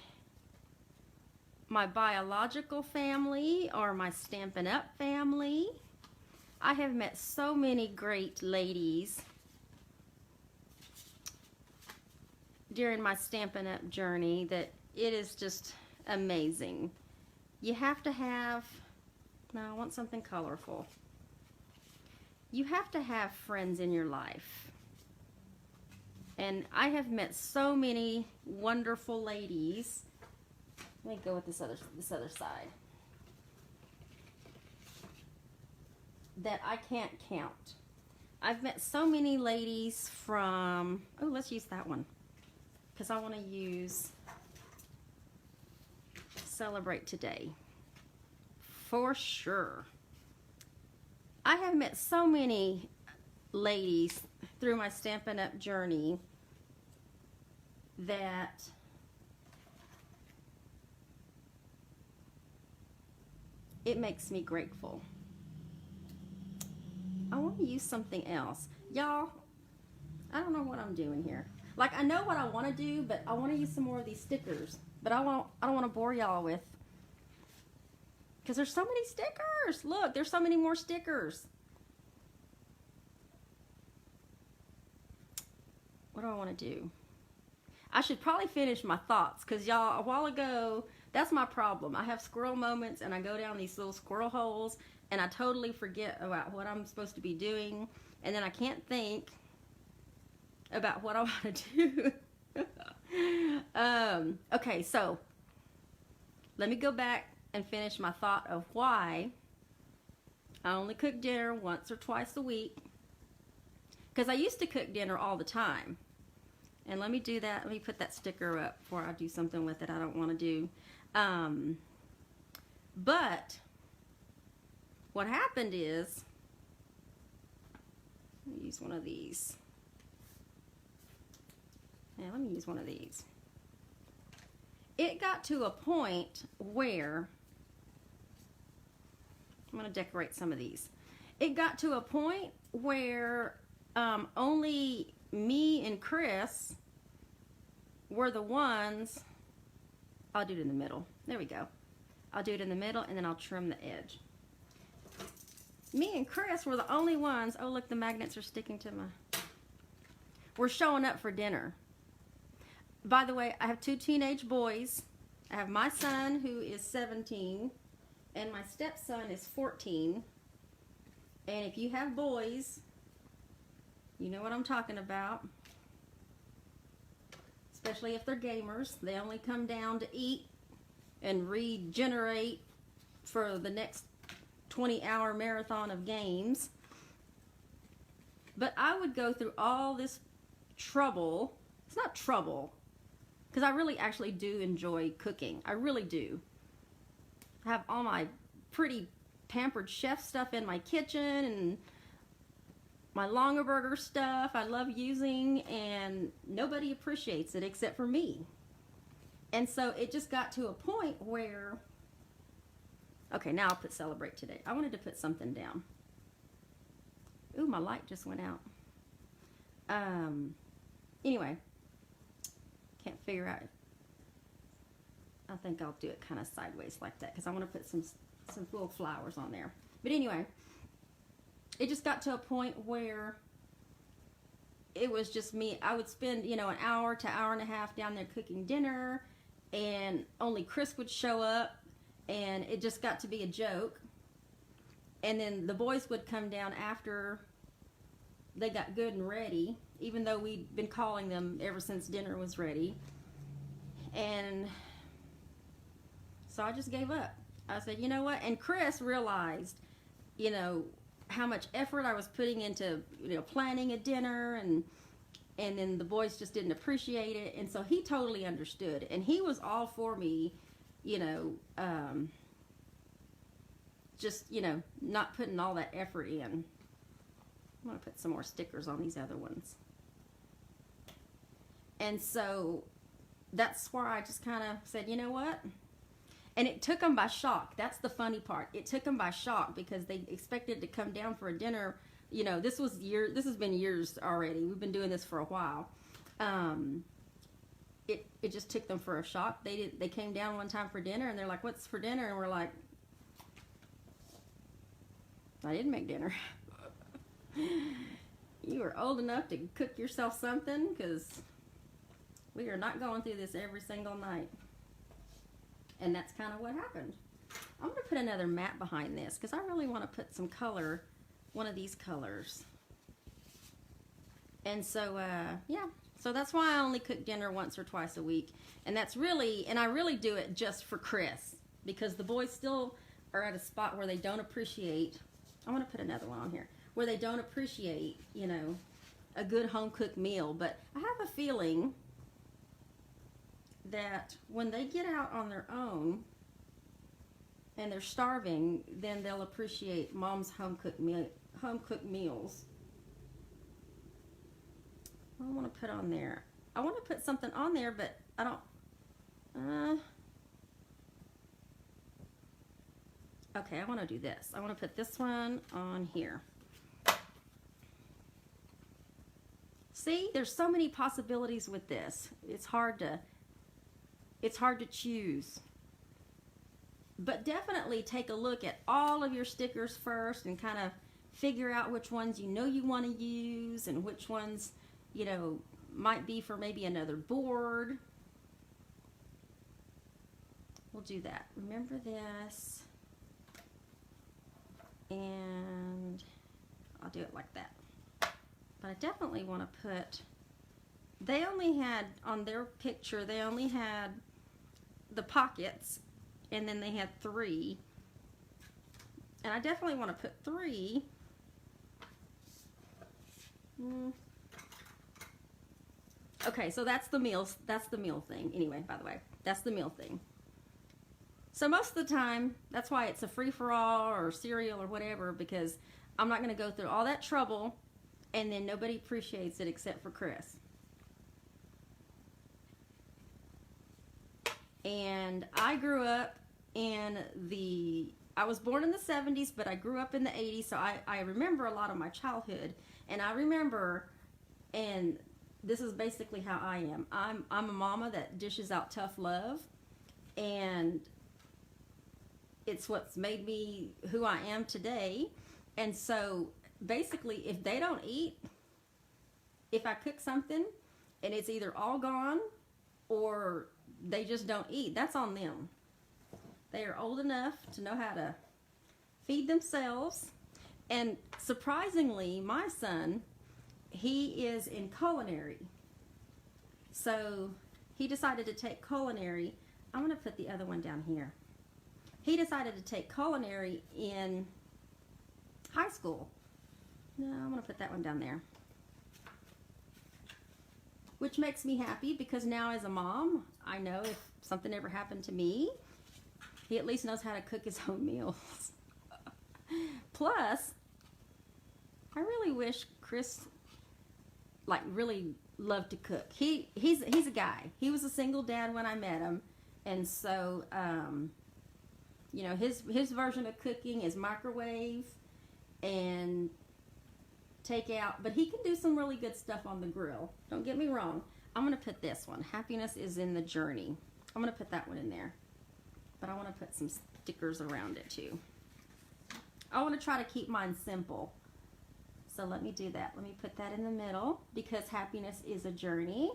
Speaker 1: biological family or my Stampin' Up family. I have met so many great ladies during my Stampin' Up journey that it is just amazing. You have to have, no, I want something colorful. You have to have friends in your life. And I have met so many wonderful ladies. Let me go with this other side. That I can't count. I've met so many ladies from, oh, let's use that one. Because I want to use Celebrate Today. For sure. I have met so many ladies through my Stampin' Up journey that it makes me grateful. I want to use something else. Y'all, I don't know what I'm doing here. Like, I know what I want to do, but I want to use some more of these stickers. But I don't want to bore y'all with, because there's so many stickers. Look, there's so many more stickers. What do I want to do? I should probably finish my thoughts, because y'all, a while ago, that's my problem. I have squirrel moments, and I go down these little squirrel holes, and I totally forget about what I'm supposed to be doing, and then I can't think about what I want to do. Okay, so let me go back and finish my thought of why I only cook dinner once or twice a week. Because I used to cook dinner all the time. And let me do that. Let me put that sticker up before I do something with it I don't want to do. But what happened is, let me use one of these. Yeah, let me use one of these. It got to a point where, I'm going to decorate some of these. It got to a point where only me and Chris were the ones. I'll do it in the middle. There we go. I'll do it in the middle and then I'll trim the edge. Me and Chris were the only ones. Oh, look, the magnets are sticking to my. We're showing up for dinner. By the way, I have 2 teenage boys. I have my son who is 17 and my stepson is 14. And if you have boys, you know what I'm talking about. Especially if they're gamers. They only come down to eat and regenerate for the next 20-hour marathon of games. But I would go through all this trouble. It's not trouble, because I really actually do enjoy cooking. I really do. I have all my pretty pampered chef stuff in my kitchen and my Longaberger stuff I love using, and nobody appreciates it except for me. And so it just got to a point where, okay, now I'll put celebrate today. I wanted to put something down. Ooh, my light just went out. Anyway, can't figure out. I think I'll do it kind of sideways like that because I want to put some little flowers on there. But anyway, it just got to a point where it was just me. I would spend, you know, an hour to hour and a half down there cooking dinner, and only Chris would show up, and it just got to be a joke. And then the boys would come down after they got good and ready, even though we'd been calling them ever since dinner was ready. And so I just gave up. I said, you know what? And Chris realized, you know, how much effort I was putting into, you know, planning a dinner, and then the boys just didn't appreciate it. And so he totally understood, and he was all for me, you know, just, you know, not putting all that effort in. I'm going to put some more stickers on these other ones. And so that's where I just kind of said, you know what? And it took them by shock. That's the funny part. It took them by shock because they expected to come down for a dinner. You know, this has been years already. We've been doing this for a while. It just took them for a shock. They came down one time for dinner and they're like, "What's for dinner?" And we're like, "I didn't make dinner." You are old enough to cook yourself something, because we are not going through this every single night. And that's kind of what happened. I'm going to put another mat behind this because I really want to put some color, one of these colors. And so, yeah. So that's why I only cook dinner once or twice a week. And that's really, and I really do it just for Chris, because the boys still are at a spot where they don't appreciate, I want to put another one on here, where they don't appreciate, you know, a good home-cooked meal. But I have a feeling that when they get out on their own and they're starving, then they'll appreciate Mom's home-cooked meals. What do I want to put on there? I want to put something on there, but I don't. Okay, I want to do this. I want to put this one on here. See, there's so many possibilities with this. It's hard to choose. But definitely take a look at all of your stickers first and kind of figure out which ones you know you want to use and which ones, you know, might be for maybe another board. We'll do that. Remember this. And I'll do it like that. But I definitely want to put, they only had, on their picture, they only had the pockets, and then they had 3. And I definitely want to put 3. Okay, so that's the meals. That's the meal thing. Anyway, by the way, that's the meal thing. So most of the time, that's why it's a free-for-all or cereal or whatever, because I'm not going to go through all that trouble and then nobody appreciates it except for Chris. And I grew up I was born in the 70s, but I grew up in the 80s, so I remember a lot of my childhood. And I remember, and this is basically how I am. I'm a mama that dishes out tough love, and it's what's made me who I am today. And so basically, if they don't eat, if I cook something and it's either all gone or they just don't eat, that's on them. They are old enough to know how to feed themselves. And surprisingly, my son, he is in culinary. So he decided to take culinary. I'm going to put the other one down here. He decided to take culinary in high school. No, I'm going to put that one down there. Which makes me happy because now as a mom, I know if something ever happened to me, he at least knows how to cook his own meals. Plus, I really wish Chris really loved to cook. He's a guy. He was a single dad when I met him, and so you know, his version of cooking is microwave and take out, but he can do some really good stuff on the grill. Don't get me wrong. I'm going to put this one. Happiness is in the journey. I'm going to put that one in there. But I want to put some stickers around it too. I want to try to keep mine simple. So let me do that. Let me put that in the middle because happiness is a journey.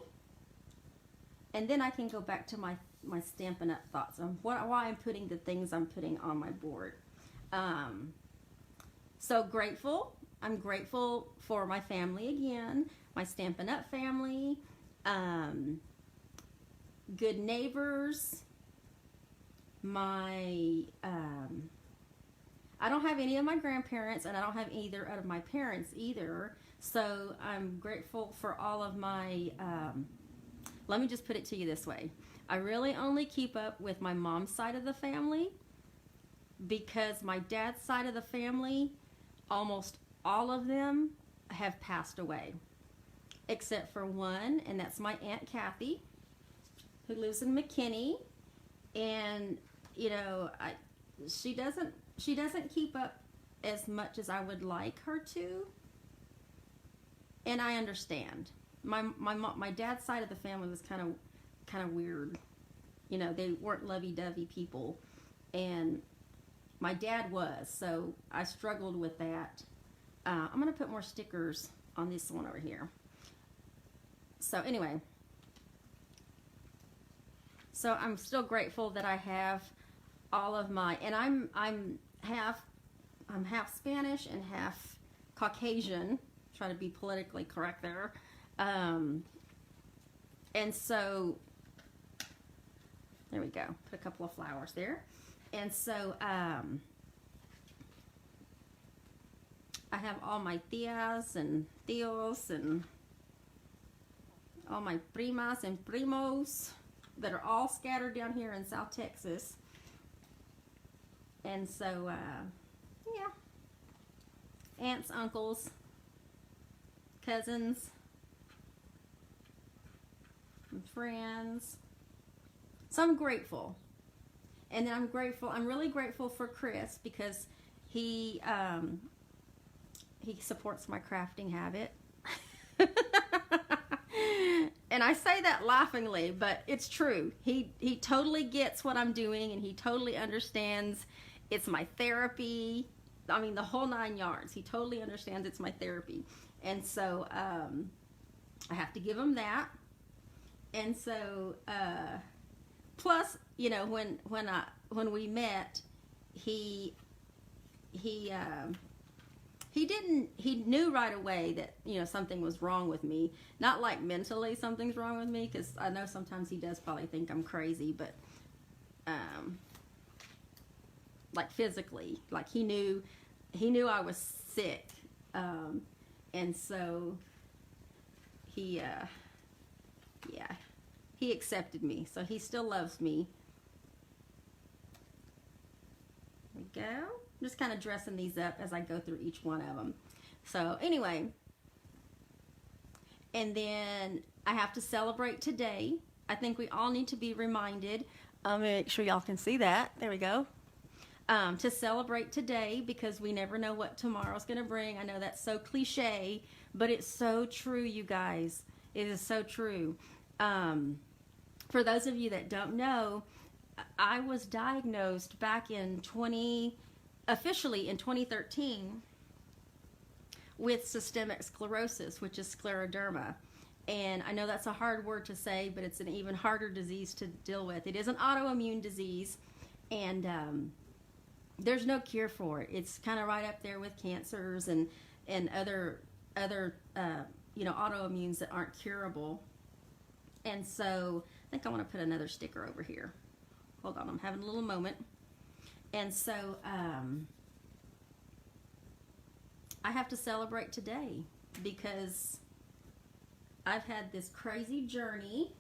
Speaker 1: And then I can go back to my Stampin' Up thoughts on why I'm putting the things I'm putting on my board. So grateful. I'm grateful for my family again, my Stampin' Up family, good neighbors, I don't have any of my grandparents, and I don't have either of my parents either, so I'm grateful for all of my, let me just put it to you this way. I really only keep up with my mom's side of the family because my dad's side of the family, almost all of them have passed away, except for one, and that's my Aunt Kathy, who lives in McKinney, and you know, she doesn't keep up as much as I would like her to, and I understand. My dad's side of the family was kind of weird. You know, they weren't lovey-dovey people, and my dad was, so I struggled with that. I'm going to put more stickers on this one over here. So anyway, so I'm still grateful that I have all of my, and I'm half Spanish and half Caucasian. Try to be politically correct there. And so there we go. Put a couple of flowers there. And so I have all my tias and tios and all my primas and primos that are all scattered down here in South Texas. And so, yeah, aunts, uncles, cousins, and friends. So I'm grateful. And then I'm really grateful for Chris because he supports my crafting habit. And I say that laughingly, but it's true. He totally gets what I'm doing, and he totally understands it's my therapy. I mean, the whole 9 yards. He totally understands it's my therapy. And so I have to give him that. And so plus, you know, when we met, he knew right away that, you know, something was wrong with me. Not like mentally something's wrong with me, because I know sometimes he does probably think I'm crazy, but like physically, like he knew I was sick, and so he Yeah, he accepted me, so he still loves me. There we go. I'm just kind of dressing these up as I go through each one of them. So anyway, and then I have to celebrate today. I think we all need to be reminded. Make sure y'all can see that. There we go. To celebrate today, because we never know what tomorrow's going to bring. I know that's so cliche, but it's so true, you guys. It is so true. For those of you that don't know, I was diagnosed back in officially in 2013 with systemic sclerosis, which is scleroderma. And I know that's a hard word to say, but it's an even harder disease to deal with. It is an autoimmune disease, and there's no cure for it. It's kind of right up there with cancers and other autoimmunes that aren't curable. And so I think I want to put another sticker over here. Hold on, I'm having a little moment. And so I have to celebrate today because I've had this crazy journey.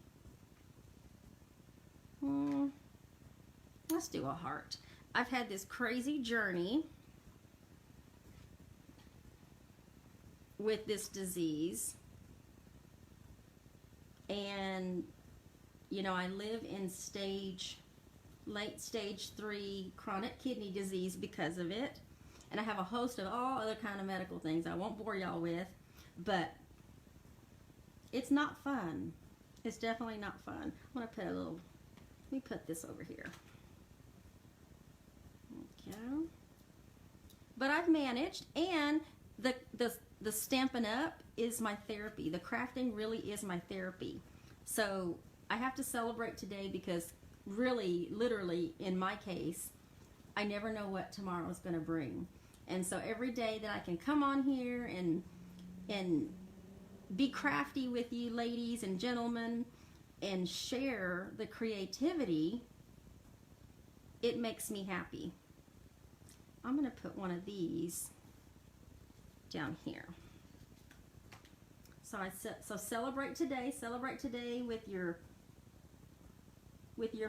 Speaker 1: Let's do a heart. I've had this crazy journey with this disease. And, you know, I live in late stage 3 chronic kidney disease because of it. And I have a host of all other kind of medical things I won't bore y'all with, but it's not fun. It's definitely not fun. I'm going to put let me put this over here. Okay. But I've managed, and the Stampin' Up is my therapy. The crafting really is my therapy. So I have to celebrate today because really, literally, in my case, I never know what tomorrow's going to bring. And so every day that I can come on here and be crafty with you ladies and gentlemen and share the creativity, it makes me happy. I'm going to put one of these down here. So celebrate today with your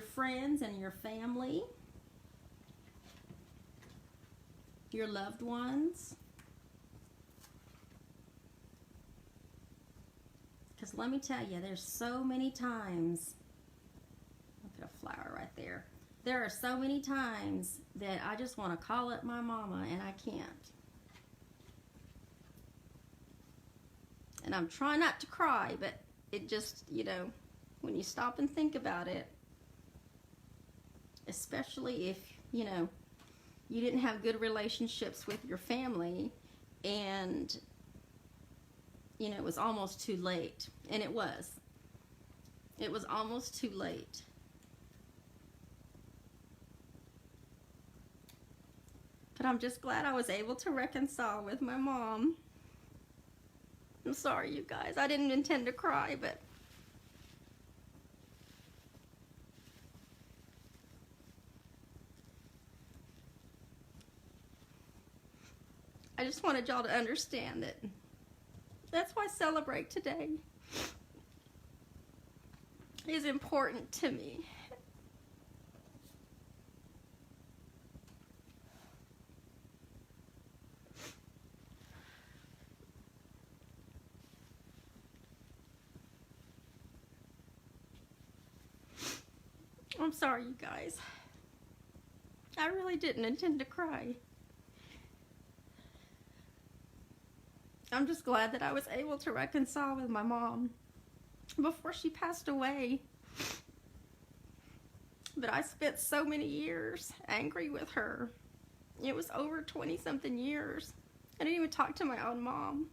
Speaker 1: friends and your family, your loved ones. Because let me tell you, there's so many times, I'll put a flower right there. There are so many times that I just want to call up my mama and I can't. And I'm trying not to cry, but it just, you know, when you stop and think about it, especially if, you know, you didn't have good relationships with your family and, you know, it was almost too late. And it was. It was almost too late. But I'm just glad I was able to reconcile with my mom. I'm sorry, you guys. I didn't intend to cry, but I just wanted y'all to understand that that's why Celebrate Today is important to me. I'm sorry, you guys. I really didn't intend to cry. I'm just glad that I was able to reconcile with my mom before she passed away. But I spent so many years angry with her. It was over 20-something years. I didn't even talk to my own mom.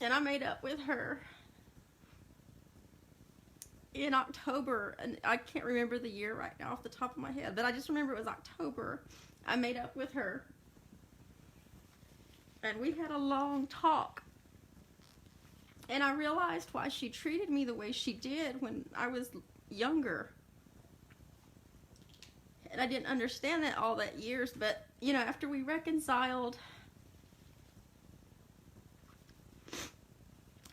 Speaker 1: And I made up with her in October, and I can't remember the year right now off the top of my head, but I just remember it was October. I made up with her, and we had a long talk, and I realized why she treated me the way she did when I was younger. And I didn't understand that all that years, but, you know, after we reconciled,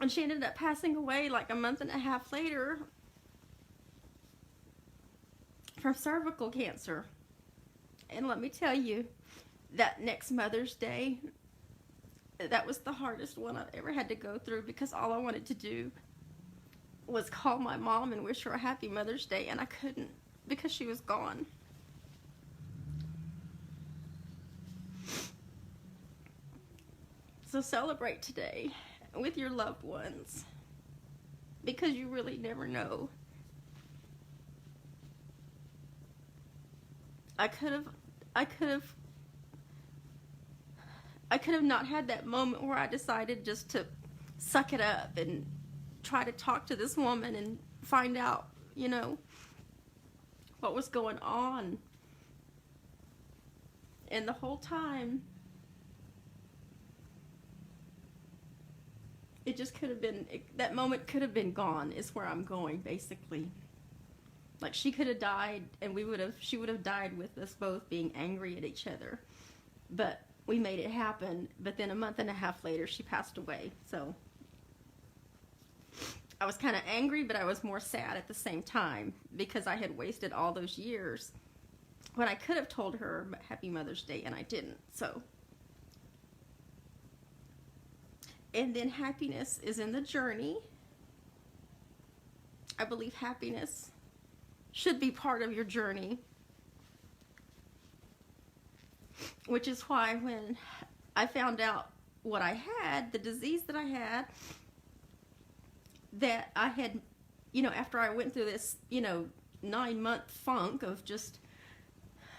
Speaker 1: and she ended up passing away like a month and a half later from cervical cancer. And let me tell you, that next Mother's Day, that was the hardest one I've ever had to go through, because all I wanted to do was call my mom and wish her a happy Mother's Day, and I couldn't because she was gone. So celebrate today with your loved ones, because you really never know. I could have not had that moment where I decided just to suck it up and try to talk to this woman and find out, you know, what was going on. And the whole time, it just could have been, that moment could have been gone, is where I'm going, basically. Like, she could have died, and she would have died with us both being angry at each other. But we made it happen. But then a month and a half later, she passed away. So I was kind of angry, but I was more sad at the same time, because I had wasted all those years when I could have told her Happy Mother's Day, and I didn't. So, and then happiness is in the journey. I believe happiness should be part of your journey, which is why when I found out what I had, the disease that I had, that I had, you know, after I went through this, you know, 9-month funk of just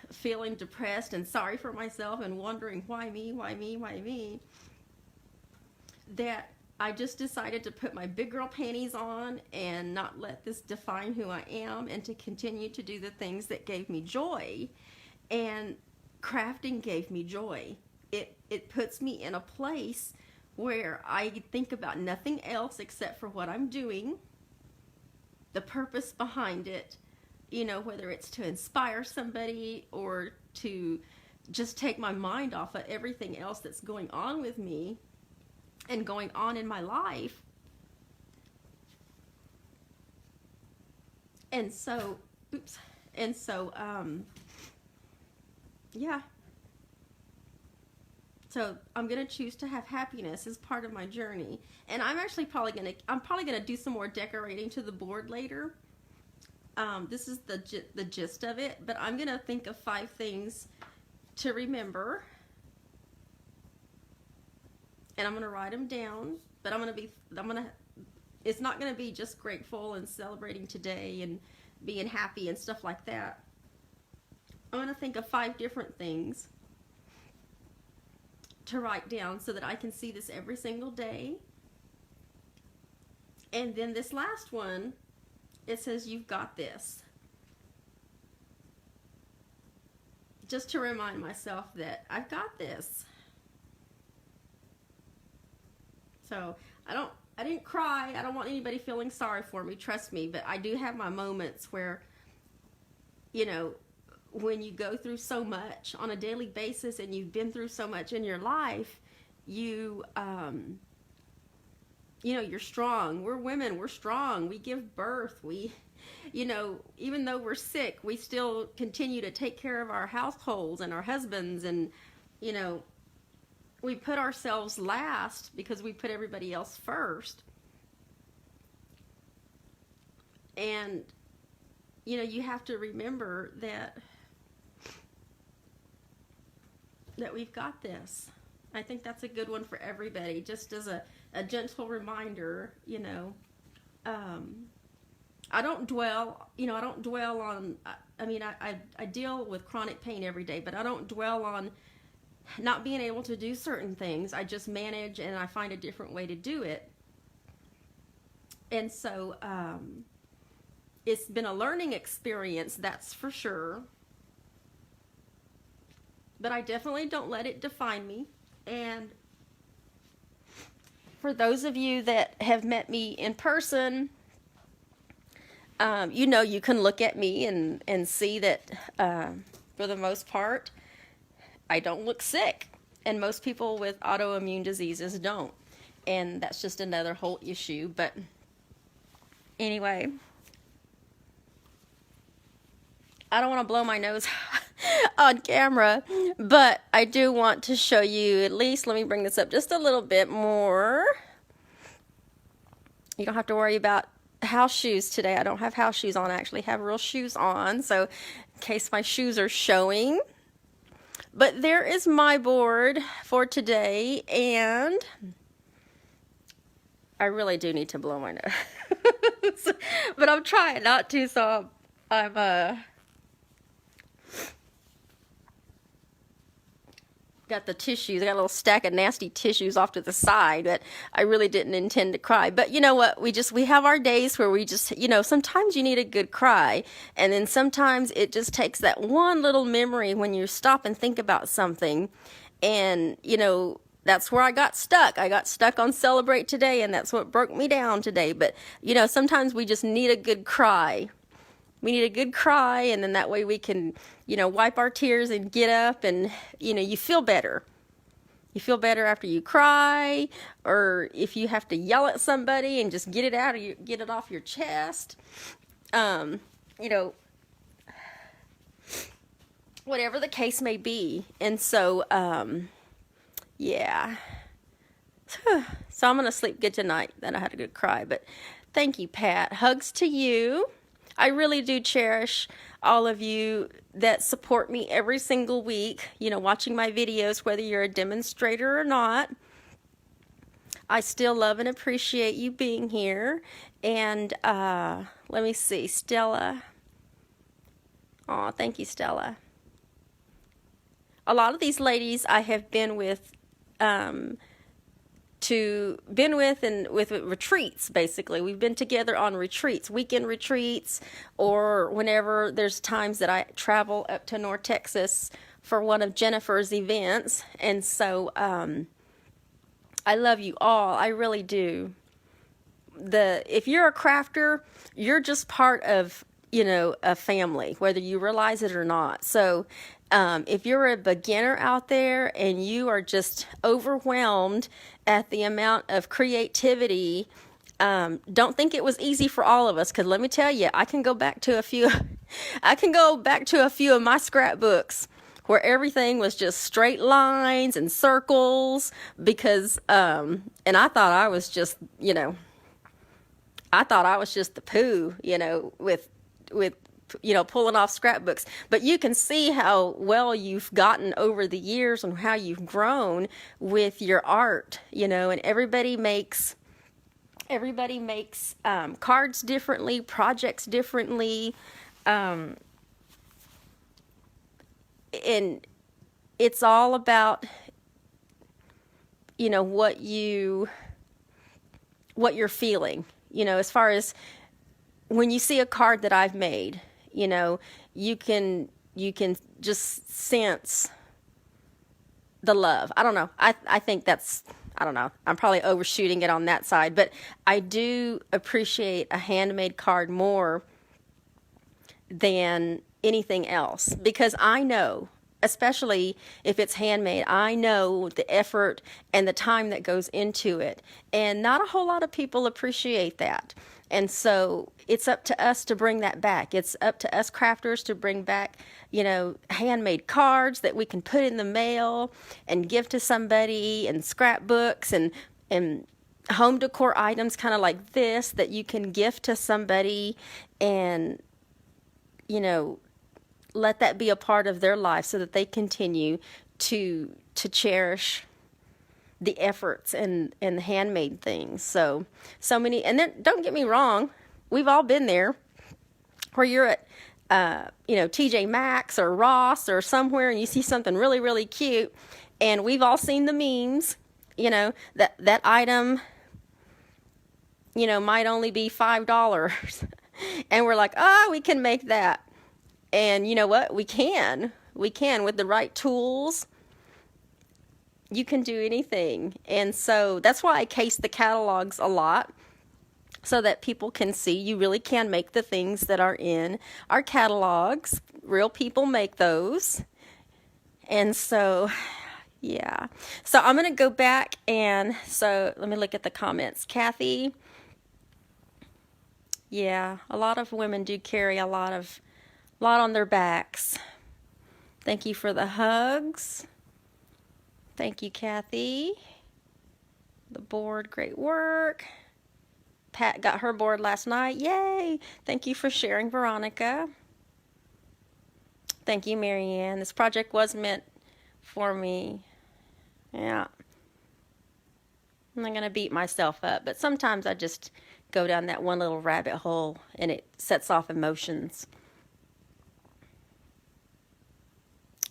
Speaker 1: feeling depressed and sorry for myself and wondering why me, that I just decided to put my big girl panties on and not let this define who I am, and to continue to do the things that gave me joy. And crafting gave me joy. It puts me in a place where I think about nothing else except for what I'm doing, the purpose behind it, you know, whether it's to inspire somebody or to just take my mind off of everything else that's going on with me and going on in my life. And so, yeah. So I'm going to choose to have happiness as part of my journey. And I'm actually probably going to do some more decorating to the board later. This is the gist of it, but I'm going to think of 5 things to remember. And I'm going to write them down, but it's not going to be just grateful and celebrating today and being happy and stuff like that. I'm going to think of 5 different things to write down so that I can see this every single day. And then this last one, it says, "You've got this." Just to remind myself that I've got this. So I didn't cry. I don't want anybody feeling sorry for me, trust me, but I do have my moments where, you know, when you go through so much on a daily basis and you've been through so much in your life, you know, you're strong. We're women, we're strong. We give birth. We, you know, even though we're sick, we still continue to take care of our households and our husbands, and, you know, we put ourselves last because we put everybody else first. And, you know, you have to remember that we've got this. I think that's a good one for everybody, just as a gentle reminder, you know. I don't dwell on, I mean, I deal with chronic pain every day, but I don't dwell on not being able to do certain things. I just manage, and I find a different way to do it. And so it's been a learning experience, that's for sure. But I definitely don't let it define me. And for those of you that have met me in person, You know, you can look at me and see that for the most part, I don't look sick. And most people with autoimmune diseases don't. And that's just another whole issue. But anyway, I don't want to blow my nose on camera, but I do want to show you at least, let me bring this up just a little bit more. You don't have to worry about house shoes today. I don't have house shoes on. I actually have real shoes on, so in case my shoes are showing. But there is my board for today, and I really do need to blow my nose. But I'm trying not to, so I'm got the tissues. I got a little stack of nasty tissues off to the side, but I really didn't intend to cry. But you know what? We have our days where we just, you know, sometimes you need a good cry, and then sometimes it just takes that one little memory when you stop and think about something. And, you know, that's where I got stuck. I got stuck on Celebrate Today, and that's what broke me down today. But, you know, sometimes we just need a good cry. We need a good cry, and then that way we can, you know, wipe our tears and get up, and, you know, you feel better. You feel better after you cry, or if you have to yell at somebody and just get it out of get it off your chest. You know, whatever the case may be. And so, yeah. So I'm going to sleep good tonight. Then I had a good cry, but thank you, Pat. Hugs to you. I really do cherish all of you that support me every single week, you know, watching my videos, whether you're a demonstrator or not. I still love and appreciate you being here. And let me see, Stella. Oh, thank you, Stella. A lot of these ladies I have been with and with retreats. Basically, we've been together on retreats, weekend retreats, or whenever there's times that I travel up to North Texas for one of Jennifer's events. And so I love you all. I really do. If you're a crafter, you're just part of, you know, a family, whether you realize it or not. So if you're a beginner out there and you are just overwhelmed at the amount of creativity, don't think it was easy for all of us, because let me tell you, I can go back to a few of my scrapbooks where everything was just straight lines and circles, because and I thought I was just, you know, the poo, you know, with you know, pulling off scrapbooks. But you can see how well you've gotten over the years and how you've grown with your art, you know. And everybody makes cards differently, projects differently, and it's all about, you know, what you're feeling, you know, as far as when you see a card that I've made. You know, you can just sense the love. I don't know. I think that's, I don't know. I'm probably overshooting it on that side, but I do appreciate a handmade card more than anything else, because I know, especially if it's handmade, I know the effort and the time that goes into it, and not a whole lot of people appreciate that. And so it's up to us to bring that back. It's up to us crafters to bring back, you know, handmade cards that we can put in the mail and give to somebody, and scrapbooks and home decor items kind of like this that you can gift to somebody, and, you know, let that be a part of their life so that they continue to cherish the efforts and the handmade things. So many, and then don't get me wrong, we've all been there where you're at, you know, TJ Maxx or Ross or somewhere, and you see something really, really cute, and we've all seen the memes, you know, that item, you know, might only be $5, and we're like, oh, we can make that. And you know what? We can with the right tools. You can do anything. And so that's why I case the catalogs a lot. so that people can see you really can make the things that are in our catalogs. Real people make those. And so, yeah. So I'm going to go back and so let me look at the comments. Kathy, yeah, a lot of women do carry a lot on their backs. Thank you for the hugs. Thank you, Kathy. The board, great work. Pat got her board last night. Yay! Thank you for sharing, Veronica. Thank you, Marianne. This project was meant for me. Yeah. I'm not going to beat myself up, but sometimes I just go down that one little rabbit hole and it sets off emotions.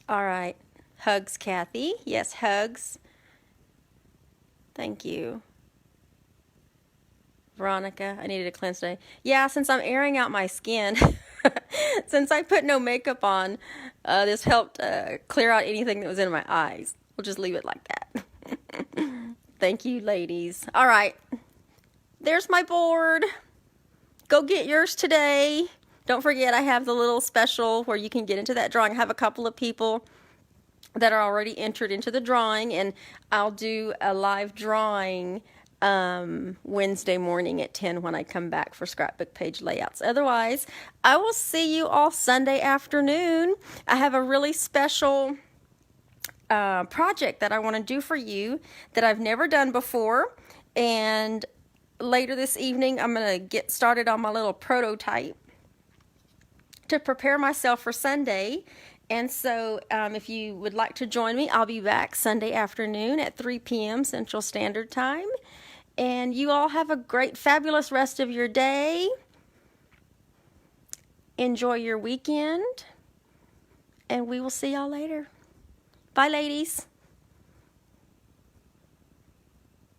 Speaker 1: All right. Hugs, Kathy. Yes, hugs. Thank you. Veronica, I needed a cleanse today. Yeah, since I'm airing out my skin, since I put no makeup on, this helped clear out anything that was in my eyes. We'll just leave it like that. Thank you, ladies. All right. There's my board. Go get yours today. Don't forget, I have the little special where you can get into that drawing. I have a couple of people that are already entered into the drawing, and I'll do a live drawing Wednesday morning at 10 when I come back for scrapbook page layouts. Otherwise, I will see you all Sunday afternoon. I have a really special project that I want to do for you that I've never done before, and later this evening I'm going to get started on my little prototype to prepare myself for Sunday. And so if you would like to join me, I'll be back Sunday afternoon at 3 p.m. Central Standard Time. And you all have a great, fabulous rest of your day. Enjoy your weekend. And we will see y'all later. Bye, ladies.